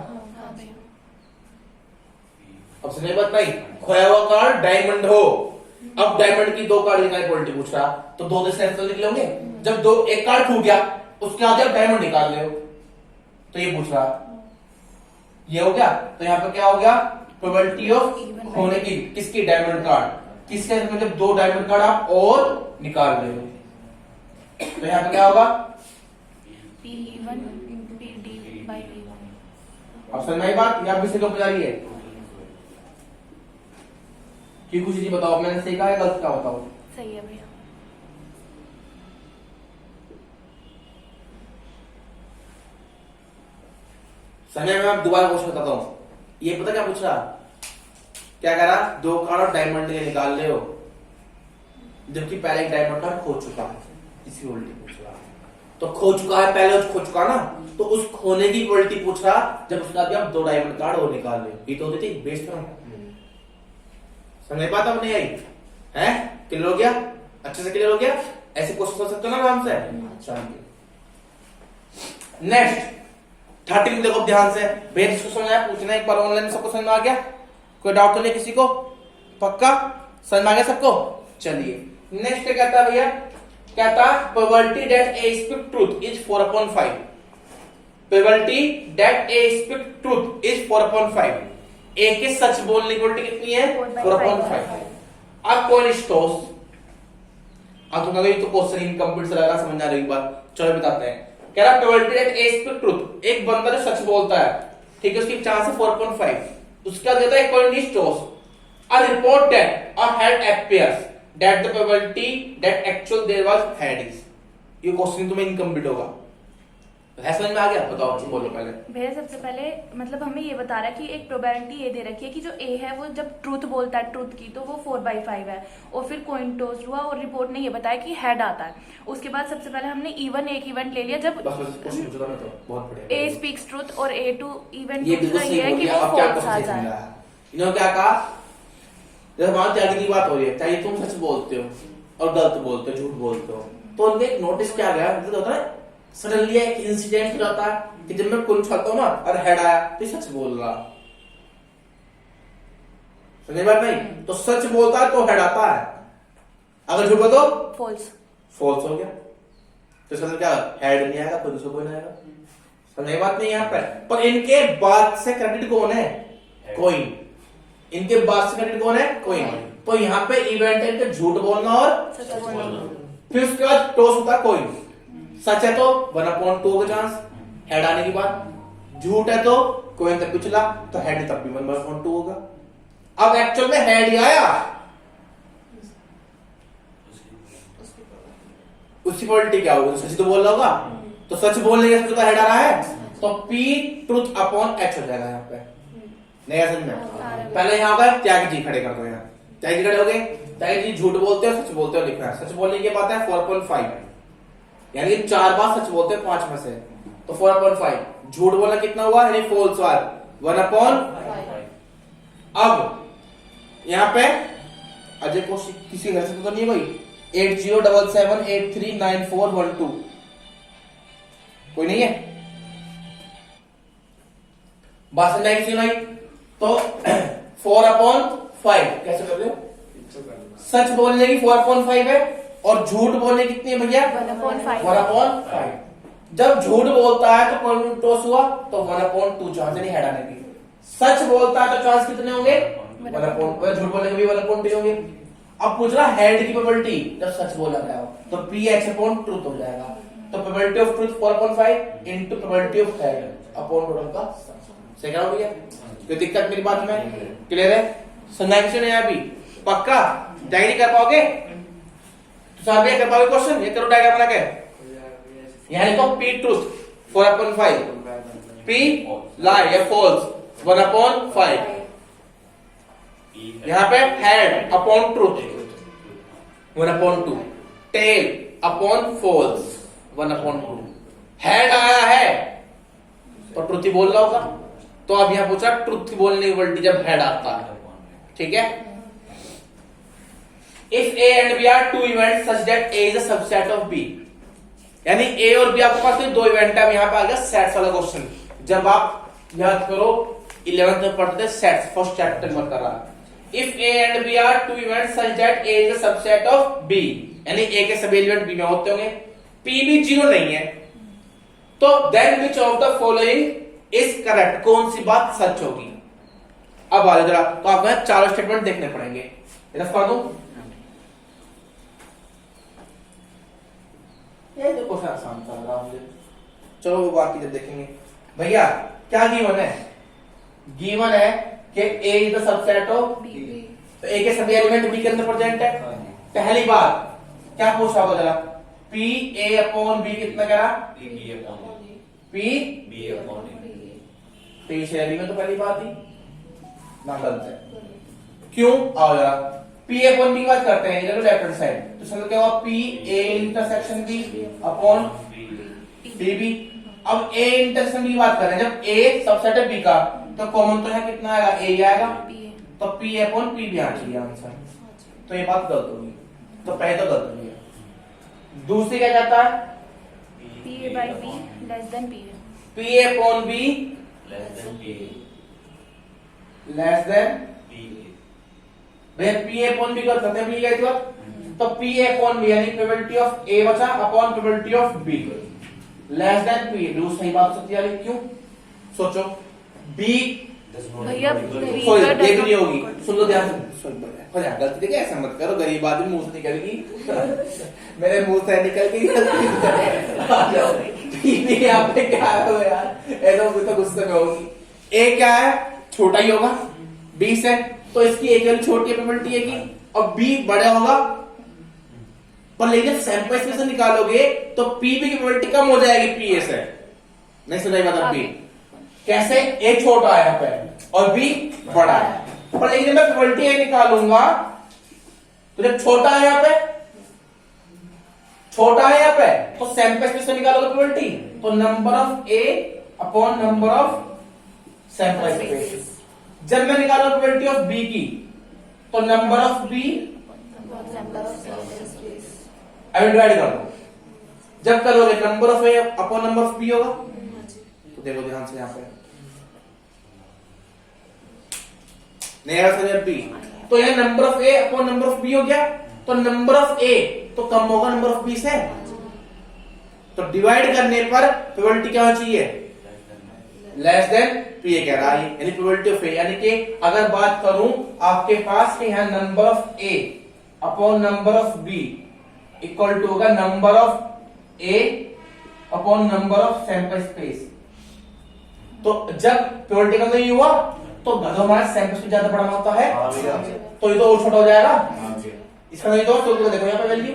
अब समझ बात नहीं, खोया हुआ कार्ड डायमंड हो, अब डायमंड की 2 कार्ड निकालने पॉलिटी पूछ रहा, तो 2 तो निकले होंगे। जब 2 एक कार्ड खो गया उसके बाद आप डायमंड निकाल रहे हो, तो ये पूछ रहा, ये हो गया। तो यहाँ पे क्या हो गया प्रोबेबिलिटी ऑफ होने की किसकी डायमंड कार्ड, किसके मतलब 2 डायमंड कार्ड आप और निकाल रहे हो, तो यहाँ पे क्या होगा P1 PD/V1। अब समझ में आई बात, या भी से जा रही है कि कुछ जी बताओ, मैंने सही कहा है गलत क्या बताओ। सही है भैया। समय में आप दोबारा क्वेश्चन बताता हूं, ये पता क्या पूछ रहा, क्या कह रहा 2 कार्ड और डायमंड के निकाल रहे हो, जबकि पहले एक डायमंड कार्ड खो चुका है, इसी उल्टी पूछ रहा। तो खो चुका है पहले, खो चुका ना, तो उस खोने की उल्टी पूछ रहा, जब उसके बाद आप 2 डायमंड कार्ड और निकाल रहे हो, ये तो होती थी बेस्ट फ्रॉम। समझ बात अब नहीं आई है, क्लियर हो गया, अच्छे से क्लियर हो गया। ऐसे क्वेश्चन कर सकते हो ना आराम से। नेक्स्ट 13 देखो ध्यान से, भैया जिसको समझ आया पूछना एक बार, ऑनलाइन सबको समझ में आ गया, कोई डाउट तो नहीं किसी को, पक्का समझ में आ गया सबको। चलिए नेक्स्ट क्या कहता है भैया, कहता probability that A speak truth is 4/5। Probability that A speak truth is 4/5। ए के सच बोलने की प्रोबेबिलिटी कितनी है? 4/5। अब कौन स्टोस, अब तुम कहोगे तो क्वेश्चन इनकम्प्लीट से लग रहा, समझ आ रही बात, चलो बताते हैं। कह रहा probability that A speak truth, एक बंदा जो सच बोलता है, ठीक है, उसकी चांस है 4/5। उसका देता है कौन स्टोस, a report that a head appears that the probability that actual there was head is। ये क्वेश्चन तुम्हें इनकम्प्लीट होगा, है समझ में आ गया? बताओ, बोलो पहले। भैया सबसे पहले मतलब हमें ये बता रहा है कि एक प्रोबेबिलिटी ये दे रखी है कि जो ए है वो जब ट्रूथ बोलता है ट्रूथ की, तो वो 4/5 है, और फिर कॉइन टॉस हुआ और रिपोर्ट ने ये बताया कि हेड आता है। उसके बाद सबसे पहले हमने इवन एक इवेंट ले लिया जब बस क्वेश्चन पूछो ना, तो बहुत बढ़िया। ए स्पीक्स ट्रूथ और ए टू इवेंट ये बिल्कुल सही है बोल कि दिया। वो अब क्या फॉल्स आ जाए। इन्होंने क्या कहा, जब वहां त्यागी की बात हो रही है, चाहे तुम सच बोलते हो और गलत बोलते हो, झूठ बोलते हो, तो उनके एक नोटिस क्या गया, मतलब होता है सडनली एक इंसिडेंट हो जाता है कि जब मैं कुल छाता हूं ना और हेड आया तो सच बोल रहा, समझ बात नहीं? तो सच बोलता है तो हेड आता है, अगर झूठ बोलता तो फॉल्स फॉल्स हो गया। तो इसका मतलब क्या, हेड नहीं आएगा, खुद से कोई नहीं आएगा। समझ बात नहीं यहाँ पर इनके बाद से क्रेडिट कौन है? कोइन। इनके बाद से क्रेडिट कौन है? कोइन। तो यहाँ पे इवेंट है इनके झूठ बोलना और सच बोलना। फिर उसके बाद टॉस होता है कोइन। सच है तो 1/2 का चांस हेड आने के बाद, झूठ है तो कोइन तक पिछला, तो हेड तब भी 1/2 होगा। अब एक्चुअल में हेड ही आया, उसकी प्रोबेबिलिटी क्या होगी? सच तो बोल रहा होगा, तो सच बोलने के तो हेड आ रहा है, तो P ट्रूथ अपॉन H हो जाएगा यहाँ पे। नहीं समझ में? पहले यहाँ पर त्यागी जी खड़े कर दो, यहाँ त्यागी खड़े हो गए। त्यागी जी झूठ बोलते हो, सच बोलते हो लिखना है। सच बोलने की बात है 4/5, यानी 4 बार सच बोलते हैं 5 में से, तो 4/5। झूठ बोलना कितना हुआ, यानी फॉल्स वार 1/5। अब यहाँ पे अजय को किसी घर से तो नहीं है कोई? 8077839412 कोई नहीं है? बात नहीं किसी नहीं, तो 4/5 कैसे कर रहे हो? सच बोलने की 4/5 है और झूठ बोलने की कितनी है भैया? 1/5। 1/5। जब झूठ बोलता है तो कौन टॉस हुआ, तो 1/2 चांस नहीं हेड आने की। सच बोलता है तो चांस कितने होंगे? 1/2। झूठ बोलने के भी 1/2 होंगे। अब पूछ रहा हेड की प्रोबेबिलिटी जब सच बोला गया हो, तो PH अपॉन ट्रूथ हो जाएगा। तो probability of truth 4/5 into probability of head upon total का। सही कहा भैया? कोई दिक्कत मेरी बात में? क्लियर है? समझाइए है अभी पक्का? डायरी कर पाओगे तो साहब ये कर पाओगे क्वेश्चन? ये करो डायग्राम बना के। यानी तो P ट्रूथ 4/5, P लाई या फॉल्स 1/5। यहाँ पे head upon truth 1/2, tail upon false 1/2। Head आया है तो ट्रूथ ही बोल रहा होगा, तो अब यहाँ पूछा ट्रूथ बोलने की प्रोबेबिलिटी जब हेड आता है, ठीक है? If A and B are two events such that A is a subset of B, यानी A और B आपके पास दो इवेंट है। यहाँ पे आ गया सेट्स वाला क्वेश्चन। जब आप याद करो 11th में पढ़ते थे सेट्स, फर्स्ट चैप्टर में कर रहा। If A and B are two events such that A is a subset of B, यानी A के सभी एलिमेंट B में होते होंगे, P भी 0 नहीं है, तो then which of the following is correct? कौन सी बात सच होगी? अब आ जरा, तो आपको चारों स्टेटमेंट देखने पड़ेंगे। रफ कर दूं? ये तो क्वेश्चन आसान था लगा मुझे, चलो वो बाकी जब देखेंगे। भैया क्या गिवन है? गिवन है कि A is the subset of B, तो A के सभी एलिमेंट B के अंदर प्रेजेंट है। पहली बात क्या पूछा होगा जरा? P A अपॉन B कितना करा? P P से में तो पहली बात ही ना गलत है, क्यों? आओ जरा P अपॉन B की बात करते हैं, इधर लेफ्ट हैंड साइड, तो समझ क्या हुआ? P A intersection B upon P B। अब A इंटरसेक्शन B की बात करें, जब A सबसेट है B का, तो कॉमन तो है कितना आएगा? A ही आएगा, तो P अपॉन P भी आना चाहिए आंसर। तो ये बात गलत होगी, तो पहले तो गलत होगी। दूसरी क्या कहता है? P by B less than P। P upon B less than भैया P अपॉन B कर सकते हैं, B क्या बात? तो P अपॉन B यानी प्रोबेबिलिटी ऑफ A बचा upon probability of B। Less than P, बिल्कुल सही बात हो सकती है। क्यों? सोचो, बी भैया B सॉरी का ये भी does नहीं not- होगी, सुन लो ध्यान से। हो जाए गलती देखिए, ऐसा मत करो, गरीब आदमी मुंह से निकल गई मेरे मुंह से निकल गई गलती। यहाँ पे क्या है यार, ऐसा तो गुस्से में होगी। ए क्या है? छोटा ही होगा 20 है, तो इसकी एक वैल्यू छोटी प्रोबेबिलिटी है कि, और बी बड़ा होगा, पर लेकिन सैंपल स्पेस से निकालोगे तो पी बी की प्रोबेबिलिटी कम हो जाएगी पी ए से। नहीं समझ मतलब पी कैसे? ए छोटा है यहाँ पे और बी बड़ा है, पर लेकिन जब मैं प्रोबेबिलिटी ए निकालूंगा तो जब छोटा है यहाँ पे, छोटा है यहाँ पे, तो सैंपल स्पेस से निकालोगे प्रोबेबिलिटी, तो number of A upon number of sample space. जब मैं निकालूंगा प्रोबेबिलिटी ऑफ बी की, तो नंबर ऑफ बी अभी डिवाइड कर दो। जब करोगे number of A upon number of B होगा। तो देखो ध्यान से यहाँ पे बी, तो यह number of A upon number of B हो गया, तो नंबर ऑफ ए तो कम होगा नंबर ऑफ बी से, तो डिवाइड करने पर प्रोबेबिलिटी क्या होनी चाहिए? लेस देन पी ए कह रहा है, यानी प्रोबेबिलिटी ऑफ ए, यानी कि अगर बात करूं आपके पास कि यहां number of A upon number of B equal to होगा number of A upon number of sample space. तो जब प्रोबेबिलिटी का नहीं हुआ तो हमारा सैंपल स्पेस ज्यादा बड़ा होता है, तो ये तो और छोटा हो जाएगा। इसका नहीं तो देखो यहाँ पे वैल्यू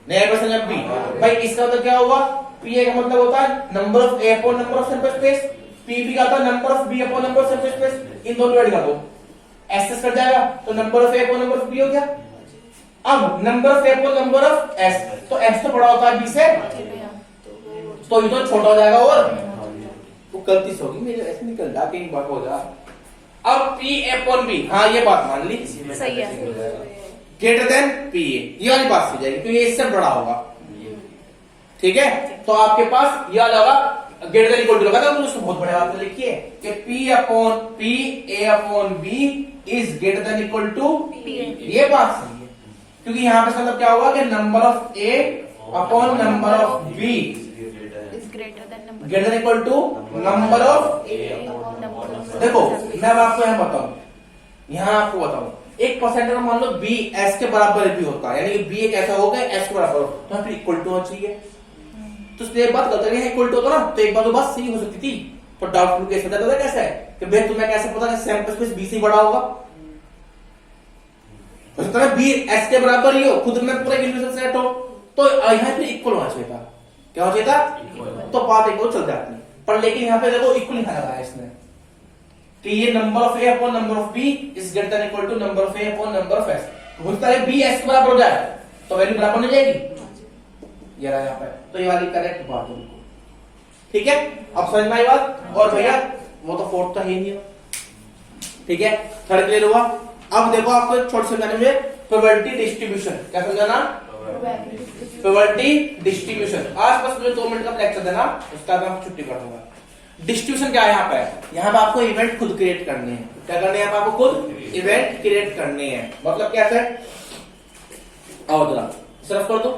नया क्वेश्चन बी, भाई इसका मतलब क्या हुआ? पी ए का मतलब होता है number of A upon number of sample space, P B का होता है number of B upon number of sample space. इन दोनों डिवाइड कर दो, एस कर जाएगा, तो number of A upon number of B हो गया। अब number of A upon number of S, तो एस तो बड़ा होता है बी से, तो ये तो छोटा हो जाएगा, और वो गलती से होगी मेरे, ऐसे निकल जा कहीं बात हो जा। अब पी अपॉन बी, हाँ ये बात मान ली, सही है। ग्रेटर देन पी ए, ये वाली बात सही जाएगी क्योंकि इससे बड़ा होगा। ठीक है, तो आपके पास यह लगा ग्रेटर देन इक्वल टू लगा था, तो उसको बहुत बड़े हाथ में लिखिए कि P upon P A upon B is greater than equal to P. ये बात सही है, क्योंकि यहाँ पे मतलब क्या हुआ कि number of A upon number of B greater than equal to number of. देखो मैं अब आपको यहाँ बताऊं, यहाँ आपको बताऊं, एक परसेंट का मान लो बी एस के बराबर भी होता है, यानी कि बी एक ऐसा हो गया एस के बराबर हो, तो यहाँ पे इक्वल टू होना चाहिए। तो इसलिए एक बात गलत है, इक्वल टू होता ना, तो एक बात तो बात सही हो सकती थी, तो डाउटफुल केस हो जाता था। कैसे है कि भाई तुम्हें कैसे पता कि सैंपल स्पेस बी से बड़ा होगा? हो सकता है बी एस के बराबर ही हो, खुद में पूरा यूनिवर्सल सेट हो, तो यहाँ पे इक्वल होना चाहिए था। क्या होना चाहिए था? तो बात इक्वल चल जाती, पर लेकिन यहाँ पे देखो इक्वल लिखा है इसने कि ये number of A upon number of B is greater than equal to number of A upon number of S. होता है बी एस के बराबर हो जाए तो वैल्यू बराबर हो जाएगी, ये रहा यहाँ पे, तो ये वाली करेक्ट बात है। ठीक है, अब समझ में आई बात? और भैया वो तो फोर्थ तो ही नहीं है। ठीक है, थर्ड क्लियर हुआ। अब देखो आपको एक छोटे से मैंने में प्रोबेबिलिटी डिस्ट्रीब्यूशन क्या समझाना? Probability distribution. आज बस मुझे 2 मिनट का लेक्चर देना, उसका मैं छुट्टी कर दूंगा। डिस्ट्रीब्यूशन क्या है यहाँ पे? यहाँ पे आपको इवेंट खुद क्रिएट करने हैं। क्या करने हैं? यहाँ पे आपको खुद इवेंट क्रिएट करने हैं। मतलब क्या है? आओ जरा सिर्फ कर दो,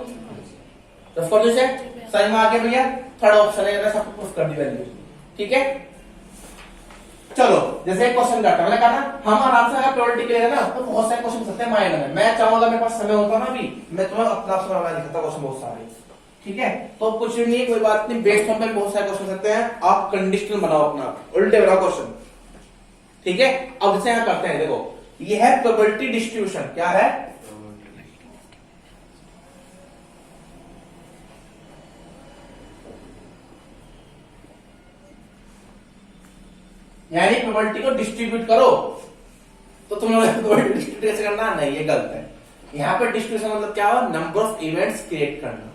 सिर्फ कर दो इसे, समझ में आ गया भैया? थर्ड ऑप्शन है, सबको पुश कर दी वैल्यू। ठीक है, चलो जैसे एक क्वेश्चन करता मैंने कहा ना, हम आराम से अगर प्रोबेबिलिटी क्लियर है ना तो बहुत सारे क्वेश्चन सकते हैं माइंड में। मैं चाहूंगा मेरे पास समय होता ना अभी, मैं तुम्हें अपना समय लिखता क्वेश्चन बहुत सारे। ठीक है, तो कुछ नहीं, कोई बात नहीं, बेस्ड ऑन पे बहुत सारे क्वेश्चन सकते हैं। आप कंडीशनल बनाओ अपना, उल्टे बनाओ क्वेश्चन। ठीक है, अब जैसे यहाँ करते हैं, देखो ये है प्रोबेबिलिटी डिस्ट्रीब्यूशन। क्या है? यानी प्रोबेबिलिटी को डिस्ट्रीब्यूट करो, तो तुम लोग प्रोबेबिलिटी डिस्ट्रीब्यूट कैसे करना? नहीं, ये गलत है। यहाँ पे डिस्ट्रीब्यूशन मतलब क्या हुआ? नंबर ऑफ इवेंट्स क्रिएट करना।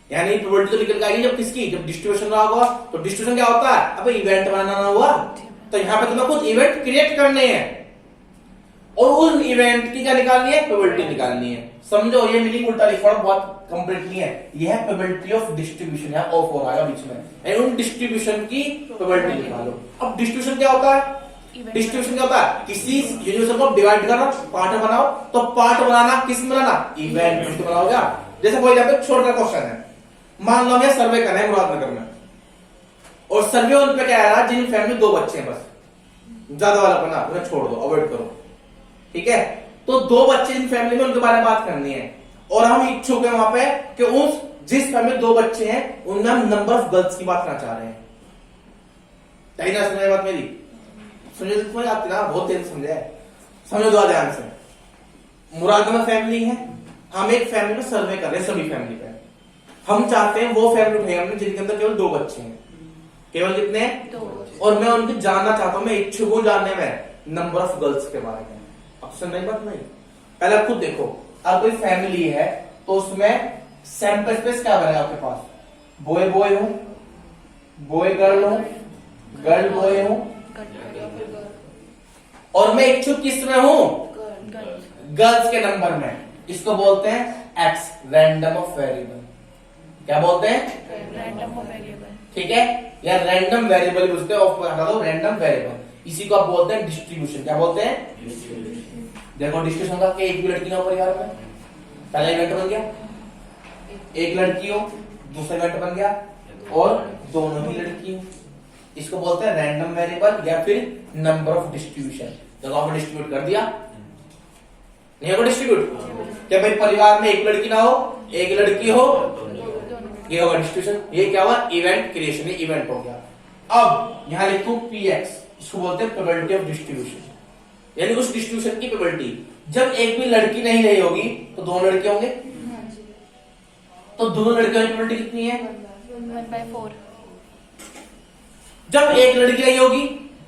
यानी प्रोबेबिलिटी तो निकल आएगी जब किसकी? जब डिस्ट्रीब्यूशन रहा होगा। तो डिस्ट्रीब्यूशन क्या होता है? अब इवेंट बनाना हुआ, तो यहाँ पे तुम्हें कुछ इवेंट क्रिएट करने हैं और उस इवेंट की क्या निकालनी है? प्रोबेबिलिटी निकालनी है। समझो, ये मीनिंग उल्टा लिखा बहुत कंप्लीट नहीं है। यह है प्रोबेबिलिटी ऑफ डिस्ट्रीब्यूशन, यहाँ ऑफ हो रहा है बीच में, उन डिस्ट्रीब्यूशन की प्रोबेबिलिटी निकालो। अब डिस्ट्रीब्यूशन क्या होता है? डिस्ट्रीब्यूशन क्या होता है? किसी यूनिवर्सल को डिवाइड करना, पार्ट बनाओ, तो पार्ट बनाना किस में बनाना? इवेंट में बनाओगे। जैसे फॉर एग्जाम्पल छोटा क्वेश्चन है, मान लो हमें सर्वे करना है मुरादनगर में, और सर्वे उन पे क्या आ रहा है जिन फैमिली 2 बच्चे हैं, बस ज्यादा वाला बना उन्हें छोड़ दो, अवॉइड करो, ठीक है। तो 2 बच्चे जिन फैमिली में उनके बारे में बात करनी है, और हम इच्छुक है वहां पे कि उस जिस फैमिली में 2 बच्चे हैं उनमें हम नंबर ऑफ गर्ल्स की बात करना चाह रहे हैं। सही ना समझ बात मेरी? समझ आती ना, बहुत तेज समझा है, समझो दो ध्यान से। मुरादनगर फैमिली है, हम एक फैमिली में सर्वे कर रहे हैं, सभी फैमिली पे हम चाहते हैं वो फैमिली उठाए हमने जिनके अंदर केवल 2 बच्चे हैं, केवल कितने, 2। और मैं उनकी जानना चाहता हूं, मैं इच्छुक हूं जानने में नंबर ऑफ गर्ल्स के बारे में। अब सुन रही बात नहीं, पहले आप खुद देखो, अब कोई फैमिली है तो उसमें सैंपल स्पेस क्या बनेगा आपके पास, बॉय बॉय हो, बॉय गर्ल हो, गर्ल बॉय हो, और मैं इच्छुक किस में हूं, गर्ल्स के नंबर में। इसको बोलते हैं एक्स, रैंडम ऑफ वेरिएबल। क्या बोलते हैं? रैंडम ऑफ वेरिएबल, ठीक है, या रैंडम वेरिएबल बोलते हैं, ऑफ हटा दो रैंडम वेरिएबल। इसी को आप बोलते हैं डिस्ट्रीब्यूशन। क्या बोलते हैं? देखो डिस्ट्रीब्यूशन का, एक भी लड़की ना हो परिवार में, पहला इवेंट बन गया, एक लड़की हो, दूसरा इवेंट बन गया, और दोनों ही लड़की हो, इसको बोलते हैं रैंडम वेरिएबल या फिर नंबर ऑफ डिस्ट्रीब्यूशन। जब आपने डिस्ट्रीब्यूट कर दिया, नहीं होगा डिस्ट्रीब्यूट, क्या भाई परिवार में एक लड़की ना हो, एक लड़की हो, ये होगा डिस्ट्रीब्यूशन। ये क्या हुआ? इवेंट क्रिएशन, ये इवेंट हो गया। अब यहां लिखूं px, इसको बोलते हैं प्रोबेबिलिटी ऑफ डिस्ट्रीब्यूशन, यानी उस डिस्ट्रीब्यूशन की प्रोबेबिलिटी। जब एक भी लड़की नहीं रही होगी तो 2 लड़के होंगे, तो दोनों लड़कियों की प्रोबेबिलिटी कितनी है? 1/4। जब एक लड़की रही होगी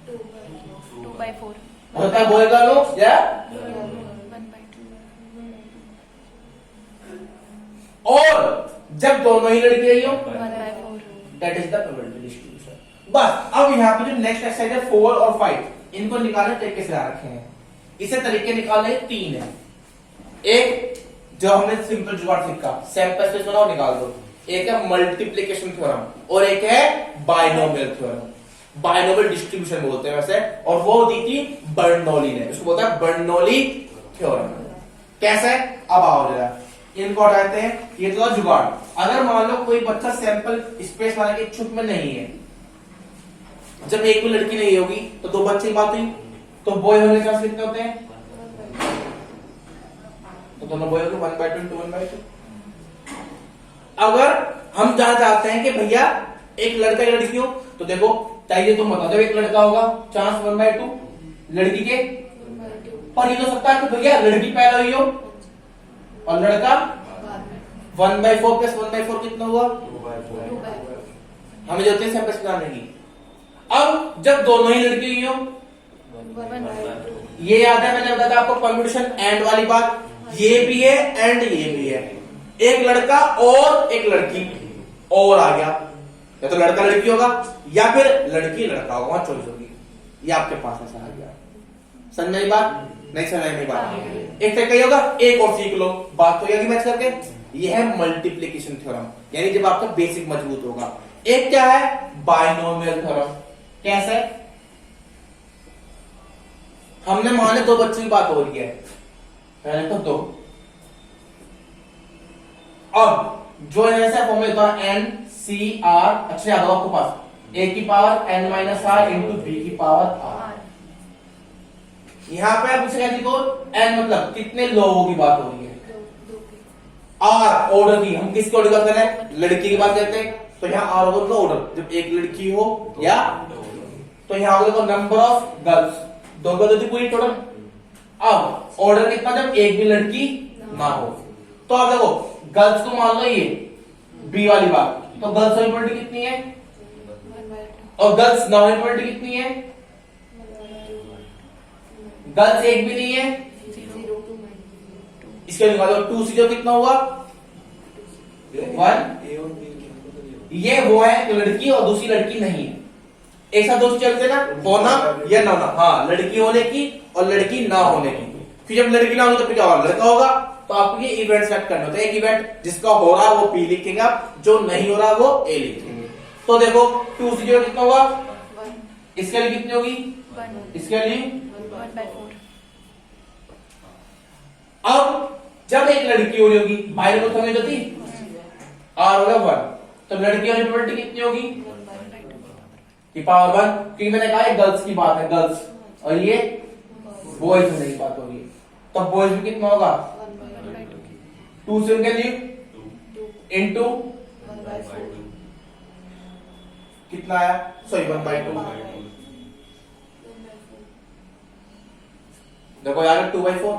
2/4। होता है बॉय गर्ल हो या, 1/2। और जब दोनों ही लड़की रही हो 1/4। That is the probability distribution. बस अब यहाँ पे जो नेक्स्ट एक्सरसाइज है 4 और 5, इनको निकालने तरीके से रखे हैं। इसे तरीके निकालने 3 है। एक जो हमने सिंपल जुगाड़ सीखा, सैंपल स्पेस बनाओ निकाल दो। एक है मल्टीप्लिकेशन थ्योरम और एक है बायनोमियल थ्योरम। बायनोमियल डिस्ट्रीब्यूशन बोलते हैं वैसे, और वो दी थी बर्नौली ने, उसको बोलता है बर्नौली थ्योरम। कैसे? अब आओ जरा इनको हटाते हैं। ये तो जुगाड़, अगर मान लो कोई बच्चा सैंपल स्पेस बनाने के इच्छुक में नहीं है, जब एक भी लड़की नहीं होगी तो 2 बच्चे की बात हुई, तो बॉय होने के चांस कितने होते हैं? तो दोनों बॉय होंगे 1/2 1/2। अगर हम जानना चाहते हैं कि भैया एक लड़का एक लड़की हो, तो देखो चाहिए तुम बताओ, जब एक लड़का होगा चांस 1/2 लड़की के, पर ये तो सकता है कि भैया लड़की पहले हुई हो और लड़का 1/4 प्लस 1/4 कितना हुआ? 2/4। हमें जो होते हैं बनाने की। अब जब दोनों ही लड़की हुई हो, 1/2। ये याद है मैंने बताया था आपको परम्यूटेशन एंड वाली बात, ये भी है एंड ये भी है। एक लड़का और एक लड़की और आ गया, या तो लड़का लड़की होगा या फिर लड़की लड़का होगा, वहां चॉइस होगी। ये आपके पास ऐसा आ गया। समझ में बात? नहीं समझ में बात? एक तरीका होगा, एक और सीख लो, बात तो यही मैच करके। ये है मल्टीप्लिकेशन थ्योरम, यानी जब आपका बेसिक मजबूत होगा। एक क्या है? Binomial theorem. कैसे? हमने माने 2 बच्चों की बात हो रही है, पहले तो 2, अब जो ऐसा फॉर्मूला होता है NCR, अच्छा याद हो आपको पास, a की पावर n-r इंटू b की पावर r। यहां पे आप उसे लिखो n मतलब कितने लोगों की बात हो रही है, r ऑर्डर की, हम किसके ऑर्डर की बात कर रहे हैं? लड़की की बात करते हैं, तो यहाँ r होगा ऑर्डर, जब एक लड़की हो या, तो यहाँ होगा नंबर ऑफ गर्ल्स, 2 गर्ल्स होती पूरी टोटल। अब ऑर्डर कितना? जब एक भी लड़की ना हो। तो आप देखो गर्ल्स को मान लो ये बी वाली बात, तो गर्ल्स की प्रोबेबिलिटी कितनी है? 1/2। और गर्ल्स ना होने की प्रोबेबिलिटी कितनी है? गर्ल्स एक भी नहीं है, 0 2 इसके निकालो 2 से जो कितना हुआ? 1। ये वो है कि लड़की और दूसरी लड़की नहीं है, एक साथ 2 चलते ना, होना या ना होना। हाँ, लड़की होने की और लड़की ना होने की। फिर जब लड़की ना होगी तो फिर क्या होगा? लड़का होगा। तो आपको ये इवेंट सेलेक्ट करना होता है। एक इवेंट जिसका हो रहा है वो P लिखेंगे आप, जो नहीं हो रहा वो A लिखेंगे। तो देखो 2 से 0 कितना हुआ? 1। इसके लिए कितनी होगी? 1 इसके लिए 1/4। अब जब एक लड़की हो रही होगी, बाहर को समझ होती, R होगा 1, तो लड़कियों की प्रोबेबिलिटी कितनी होगी 1 by 2. कि पावर 1, क्योंकि मैंने कहा ये गर्ल्स की बात है, गर्ल्स, और ये बॉयज होने की बात होगी, तो बॉयज में कितना होगा 1 by 2. 2 से उनके लिए 2. Into 1 by 4. कितना आया, सॉरी 1 by 2, 1 by 4. देखो यार 2 by 4।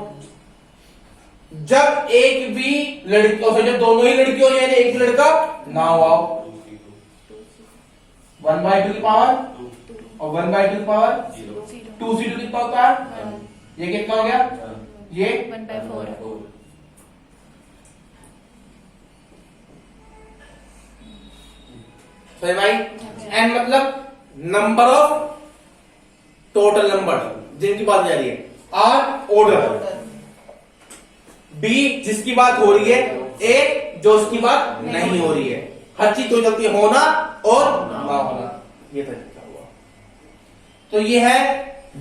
जब एक भी लड़की, और जब दोनों ही लड़की हो यानी एक लड़का ना हुआ, 1 by 2 की पावर और 1 by 2 की पावर 2c2 कितना होता है, ये कितना हो गया, ये 1 by 4. सही भाई। एन मतलब नंबर ऑफ टोटल नंबर जिनकी बात जा रही है, आर ऑर्डर, बी जिसकी बात हो रही है, ए जो उसकी बात नहीं हो रही है। हर चीज तो चलती है होना और ना होना, ये तरीका हुआ। तो ये है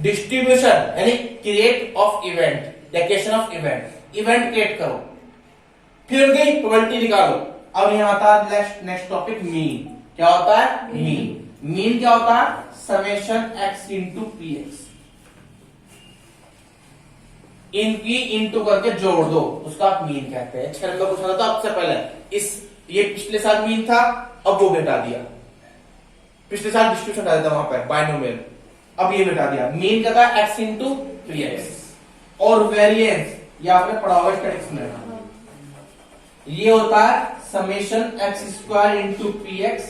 डिस्ट्रीब्यूशन यानी क्रिएट ऑफ इवेंट या creation of event, event create करो, फिर उनकी प्रोबेबिलिटी निकालो। अब यहां आता है नेक्स्ट टॉपिक मीन। क्या होता है मीन? मीन क्या होता है, summation x into P x, इनकी इंटू करके जोड़ दो, उसका आप मीन कहते हैं। 6 नंबर क्वेश्चन था आपसे पहले, ये पिछले साल मीन था, अब वो घटा दिया, पिछले साल डिस्ट्रीब्यूशन हटा देता वहां पर बाइनोमियल, अब ये घटा दिया। मीन क्या था, एक्स इंटू पी एक्स। और वेरिएंस ये आपने पढ़ा होगा स्टैटिस्टिक्स में, ये होता है summation x square into P x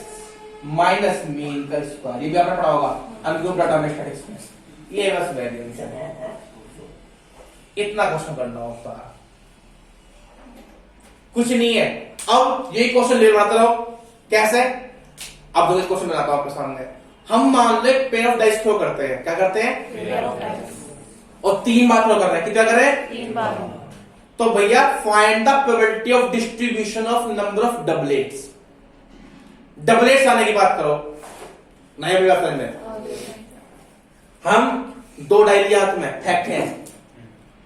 minus mean का स्क्वायर, ये भी आपने पढ़ा होगा अनग्रुप डाटा में स्टैटिस्टिक्स में। ये बस वेरिएंस है, इतना क्वेश्चन करना होता है, कुछ नहीं है। अब यही क्वेश्चन ले बनाते रहो, कैसे? अब दो क्वेश्चन बनाता हूं आपके सामने। हम मान ले पेयर ऑफ डाइस थ्रो करते हैं, क्या करते हैं, पेयर ऑफ डाइस, और 3 बार थ्रो कर रहे हैं, कितना कर रहे हैं, 3 बार। तो भैया find the probability of distribution of number of doublets. Doublets आने की बात करो, नहीं भैया समझ में। हम 2 डाई लिया हाथ में, फेंकते हैं,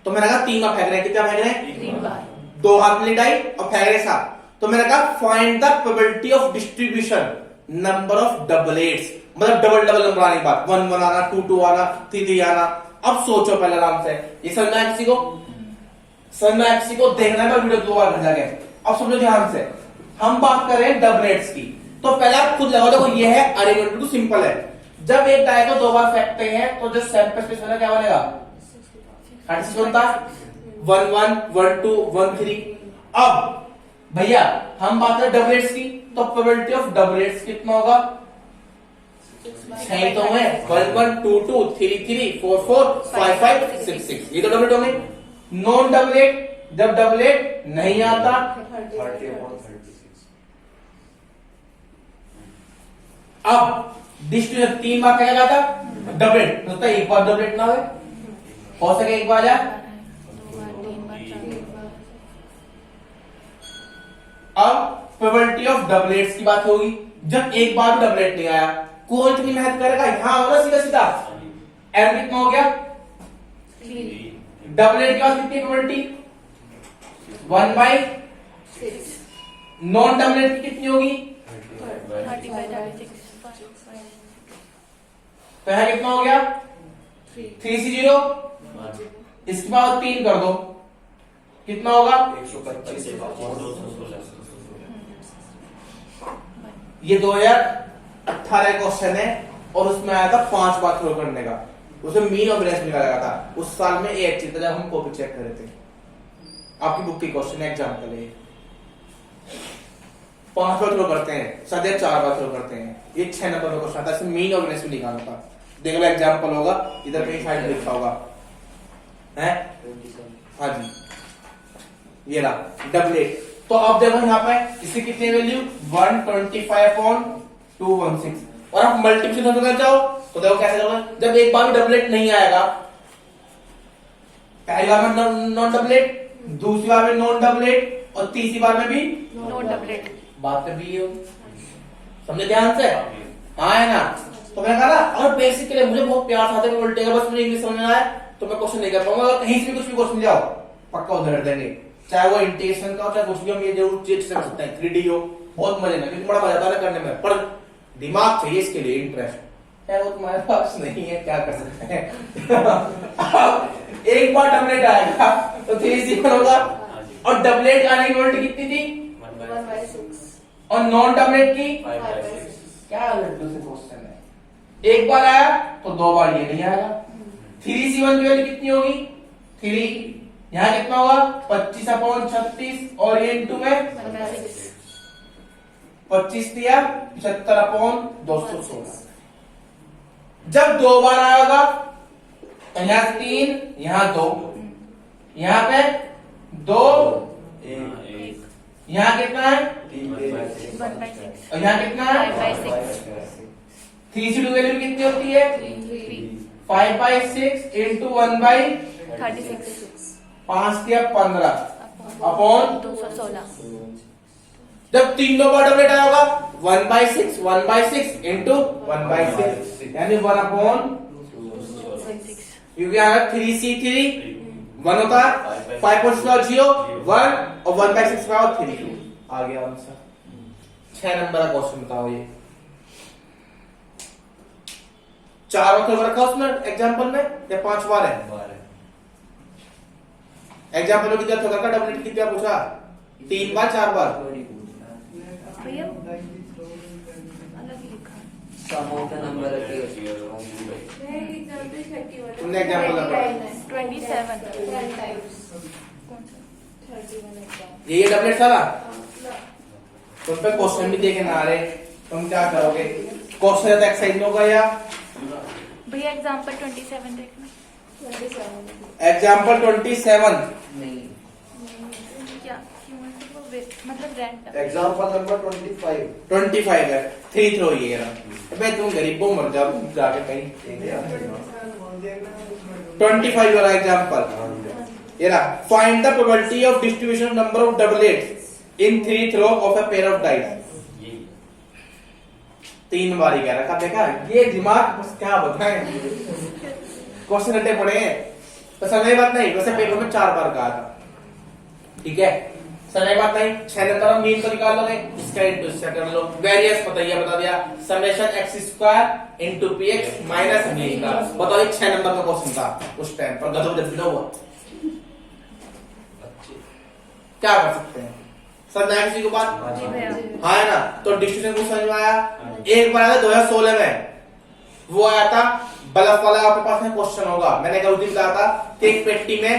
तो मैंने कहा 3 बार फेंक रहे हैं, कितना फेंक रहे हैं, 3 बार। 2 हाथ में डाई और फेंक रहे साथ, तो मैंने कहा find the probability of distribution number of doublets, मतलब डबल डबल नंबर आने की बात, 1 1 आना, 2 2 आना, 3 3 आना। अब सोचो पहले आराम से, ये समझना है किसी को, समझना है किसी को, देखना है वीडियो 2 बार घर जाके। अब समझो ध्यान से, हम बात कर रहे हैं डबलेट्स की, तो पहले आप खुद लगाओ, देखो ये है अरेंजमेंट तो सिंपल है। जब एक डाई को 2 बार फेंकते हैं तो जो सैंपल स्पेस बनेगा क्या बनेगा, 36 बनता, 1 1 1 2 1 3। अब भैया हम बात करें डबलेट्स की, तो प्रोबेबिलिटी ऑफ डबलेट्स कितना होगा, 6 तो है, 1 1 2 2 3 3 4 4 5 5 6 6, ये तो डबलेट होंगे। नॉन डबलेट, जब डबलेट नहीं आता, 30/36। अब डिस्ट्रीब्यूशन 3 बार क्या जाता, डबलेट, तो एक बार डबलेट ना हो सके एक बार जाए। 2 बार 3 बार 4 बार। अब प्रोबेबिलिटी ऑफ डबलेट्स की बात होगी, जब एक बार भी डबलेट नहीं आया, कौन कितनी मेहनत करेगा, यहां होगा सीधा सीधा, एन कितना हो गया, 3 डबलेट के बाद कितनी प्रोबेबिलिटी, 1/6। नॉन डबलेट की कितनी होगी, 30 by 36। तो यहां कितना हो गया, 3 से 0, इसके बाद 3 कर दो, कितना होगा, 125 ये 2018 क्वेश्चन है, और उसमें आया था 5 बार थ्रो करने का, उसमें मीन और वेरिएंस निकाला था। उस साल में एक चीज था जब हम कॉपी चेक कर रहे थे, आपकी बुक की क्वेश्चन है, एग्जाम्पल है, 5 बार थ्रो करते हैं, सदैव 4 बार थ्रो करते हैं, ये 6 नंबर का क्वेश्चन था, इसमें मीन और वेरिएंस भी निकालना था। देख लो एग्जाम्पल होगा, इधर कहीं साइड लिखा होगा, है, हाँ जी, ये रहा डबलेट। तो अब देखो यहाँ पे इसकी कितनी वैल्यू, 125/216, और आप मल्टीप्लिकेशन कर जाओ तो देखो कैसे करोगे, जब एक बार भी डबलेट नहीं आएगा, पहली बार में नॉन डबलेट, दूसरी बार में नॉन डबलेट, और तीसरी बार में भी नॉन डबलेट। बात कर भी हो, समझे ध्यान से, हाँ है ना। तो मैंने कहा ना, और बेसिक के लिए मुझे बहुत प्यार आता है, उल्टे का बस मुझे इंग्लिश समझ में आए तो मैं क्वेश्चन नहीं कर पाऊंगा, अगर कहीं से भी कुछ भी क्वेश्चन जाओ पक्का उधर देंगे, चाहे वो इंटीग्रेशन का हो चाहे कुछ भी, हम ये जरूर चेक कर सकते हैं, 3D हो बहुत मजे ना, क्योंकि बड़ा मजा आता है करने में, पर दिमाग चाहिए इसके लिए, इंटरेस्ट है वो तुम्हारे पास नहीं है, क्या कर सकते हैं। एक बार डबलेट आएगा तो 3C1 होगा, और डबलेट आने की प्रोबेबिलिटी कितनी थी, 1/6. और नॉन डबलेट की 5/6. क्या लड्डू से क्वेश्चन है। एक बार आया तो 2 बार ये नहीं आएगा। 3C1 की वैल्यू कितनी होगी, 3, यहाँ कितना होगा 25/36, और ये इंटू में 1/6. 25 दिया 75/216। जब 2 बार आएगा तो यहाँ 3, यहाँ 2, यहाँ पे 2, यहाँ कितना है 1/6. और यहाँ कितना है 5/6. 3C2 वैल्यू कितनी होती है 3. 5/6 इंटू 1/36, 5 दिया 15 अपॉन 216. जब 3 बार डबलेट आएगा 1/6 इंटू 1/6, यानी 1/, 216. क्योंकि यहाँ 3C3 1 होता है, 5.0 1 और 1/6 का 3। आ गया आंसर। 6 नंबर का क्वेश्चन बताओ। ये 4 बार रखा उसमें एग्जाम्पल में या 5 बार है? एग्जाम्पल में कितना था, डबलेट कितना पूछा, 3 बार 4 बार? भैया अलग ही लिखा है। सम ऑफ द नंबर ऑफ तुमने एग्जाम्पल नंबर 27. ये डबलेट सारा तुम पे क्वेश्चन भी देखे ना रहे, तुम क्या करोगे? क्वेश्चन एक्सरसाइज में होगा या भैया एग्जाम्पल 27 देखना। एग्जाम्पल 27? नहीं, क्या क्यों है? तो वो मतलब रैंडम। Example number 25. 25 है, 3 थ्रो ये रहा। अबे तुम गरीबों मर जाओ जाके कहीं। 25 वाला एग्जाम्पल ये रहा, find the probability of distribution number of doublets in 3 throw of a pair of dice. 3 बार ही कह रखा, देखा ये दिमाग बस क्या बताएं, क्वेश्चन रटे पड़े हैं तो समय बात नहीं। वैसे पेपर में 4 बार कहा था, ठीक है, समय बात नहीं। 6 नंबर हम मीन को निकाल लोगे, इसका इंटू इससे कर लो, वेरियस बता दिया, summation x² into px minus mean का। बताओ ये 6 नंबर का क्वेश्चन था उस टाइम पर, गधों जब हुआ, क्या कर सकते हैं? समझ आया किसी को बात? जी भैया। हाँ है ना? तो डिस्ट्रीब्यूशन को समझ में आया। एक बार आया 2016 में, वो आया था बल्ब वाला, आपके पास में क्वेश्चन होगा, मैंने कल उस दिन बताया था कि एक पेटी में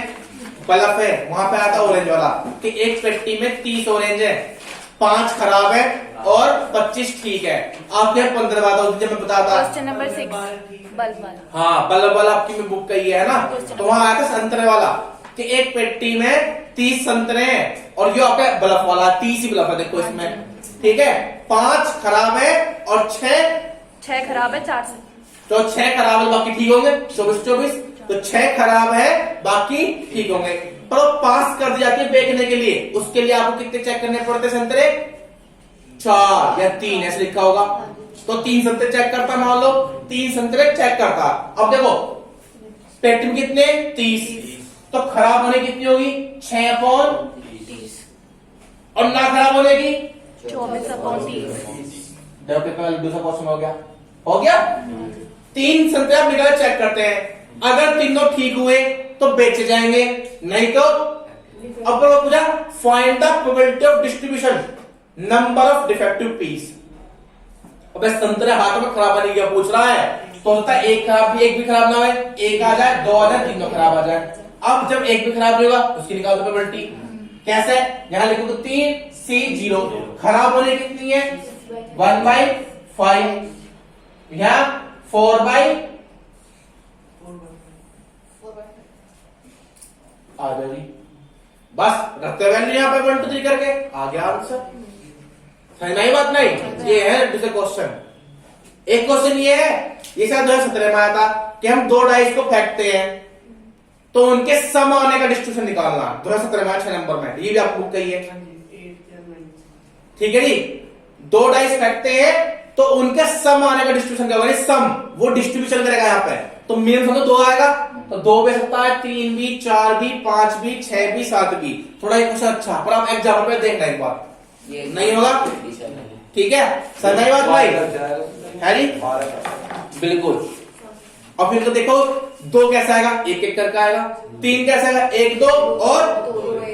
बल्ब है, वहां पे आया था ऑरेंज वाला कि एक पेटी में 30 ऑरेंज है, 5 खराब है और 25 ठीक है। आपके 15 बात उस दिन मैं बताया था। क्वेश्चन नंबर 6 बल्ब वाला। हाँ, बल्ब वाला आपकी में बुक कही है ना, तो वहां आया था संतरे वाला कि एक पेटी में 30 संतरे हैं, और ये आपका बल्ब वाला 30 ही बल्ब है, देखो इसमें, ठीक है, 5 खराब है और 6 खराब है, 4 से तो 6 खराब है, बाकी ठीक होंगे, 24, तो 6 खराब है बाकी ठीक होंगे। पर वो पास कर दी जाती है बेचने के लिए, उसके लिए आपको कितने चेक करने पड़ते संतरे? 4 या 3 ऐसे लिखा होगा, तो 3 संतरे चेक करता, मान लो 3 संतरे चेक करता। अब देखो पेटी में कितने 30, तो खराब होने कितनी होगी 6/30, और ना खराब होने की 24/30। दूसरा क्वेश्चन हो गया 3 संतरे आप निकाल चेक करते हैं, अगर तीनों ठीक हुए तो बेचे जाएंगे, नहीं तो। अब पूछा find the probability of distribution number of defective piece. अब संतरे हाथों में खराब नहीं गया पूछ रहा है, तो होता है एक भी खराब ना हो, एक आ जाए, 2 आ जाए, 3 खराब आ जाए। अब जब एक भी खराब नहीं होगा उसकी निकाल दो प्रोबेबिलिटी। कैसे? यहां लिखो तो 3C0, खराब होने कितनी है 1/5, यहां 4/, आ जाओ जी, बस रखते वैल्यू यहाँ पे 1 2 3 करके आ गया आंसर। है नहीं बात? नहीं, ये है दूसरे क्वेश्चन। एक क्वेश्चन ये है, ये शायद 2017 में आया था कि हम 2 डाइस को फेंकते हैं तो उनके सम आने का डिस्ट्रीब्यूशन निकालना। 2017 में 6 नंबर में, ये भी आपको बुक कही है, ठीक है जी। 2 डाइस फेंकते हैं तो उनके सम आने का डिस्ट्रीब्यूशन क्या होगा? सम वो डिस्ट्रीब्यूशन करेगा यहाँ पे, तो मिनिमम समझो 2 आएगा, तो 2 भी सकता है, 3 भी, 4 भी, 5 भी, 6 भी, 7 भी। थोड़ा एक क्वेश्चन अच्छा, पर आप एग्जाम्पल पे देखना एक बार, ये नहीं होगा? 27 ठीक है, समझ आई बात भाई? है जी? 12 बिल्कुल। और फिर तो देखो 2 कैसा आएगा, एक एक करके आएगा। 3 कैसा आएगा, 1 2 और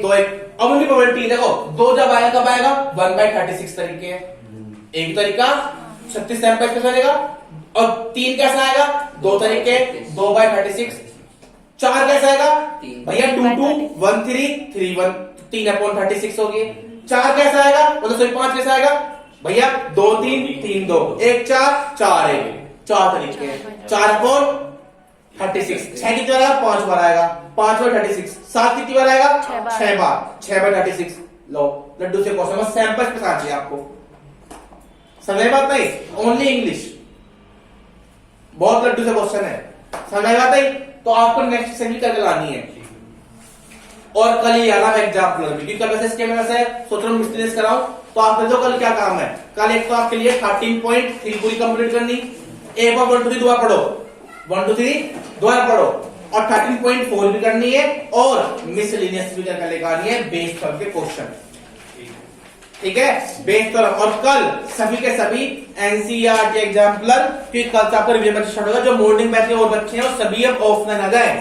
2 1। अब उनकी प्रोबेबिलिटी देखो, 2 जब आएगा कब आएगा, 1/36 तरीके है। एक तरीका 36 सैंपल कैसे बनेगा, और 3 कैसा आएगा, 2 तरीके 2/36। 4 कैसा आएगा भैया, 2 2 1 3 3 1 3/36 हो गई। 4 कैसा आएगा, मतलब सॉरी 5 कैसा आएगा भैया, 2 3 3 2 1 4 4 1 4 तरीके हैं। 4/36। 6 कितनी बार आएगा, 5 बार आएगा। 5/36। 7 कितनी बार आएगा, 6 बार। 6/36। लो लड्डू से क्वेश्चन सैंपल के साथ चाहिए आपको, समझ बात नहीं, ओनली इंग्लिश। बहुत लड्डू से क्वेश्चन है, समझ बात नहीं, तो आपको नेक्स्ट असेंबली करके लानी है। और कल ही आना है एग्जाम्पल, क्योंकि कल वैसे स्केम में से सोच रहा हूँ मिस्टेक कराऊं, तो आपने जो कल क्या काम है, कल एक तो आपके लिए 13.3 पूरी कंप्लीट करनी, एक बार 1 2 3 दोबारा पढ़ो, 1 2 3 दोबारा पढ़ो, और 13.4 भी करनी है, और मिसलिनियस भी करके लेकर आनी है बेस पर के क्वेश्चन। ठीक है, बेस पर। और कल सभी के सभी एनसीईआरटी एग्जाम्पलर, क्योंकि कल से आपका रिवीजन बैच स्टार्ट होगा। जो मॉर्निंग बैच के और बच्चे हैं वो सभी अब ऑफलाइन आ जाए,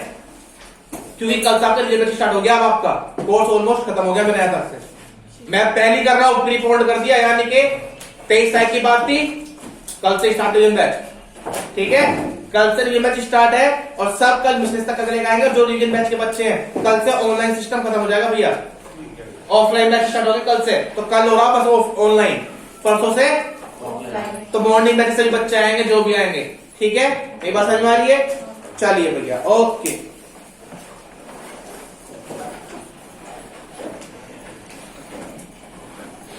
क्योंकि कल से आपका रिवीजन बैच स्टार्ट हो गया। अब आपका कोर्स ऑलमोस्ट खत्म हो गया मेरे तरफ से। मैं पहली कर रहा हूं, प्री फोल्ड कर दिया, यानी कि 23 तारीख की बात थी, कल से स्टार्ट रिवीजन बैच। ठीक है, कल से रिवीजन बैच स्टार्ट है, और सब कल मिसेस तक लेकर आएंगे। जो रिवीजन बैच के बच्चे हैं, कल से ऑनलाइन सिस्टम खत्म हो जाएगा भैया, ऑफलाइन बैच स्टार्ट हो गया कल से। तो कल हो रहा बस ऑनलाइन, परसों से तो मॉर्निंग बैच से सभी बच्चे आएंगे जो भी आएंगे। ठीक है, ये बात समझ में आ रही है? चलिए भैया, ओके।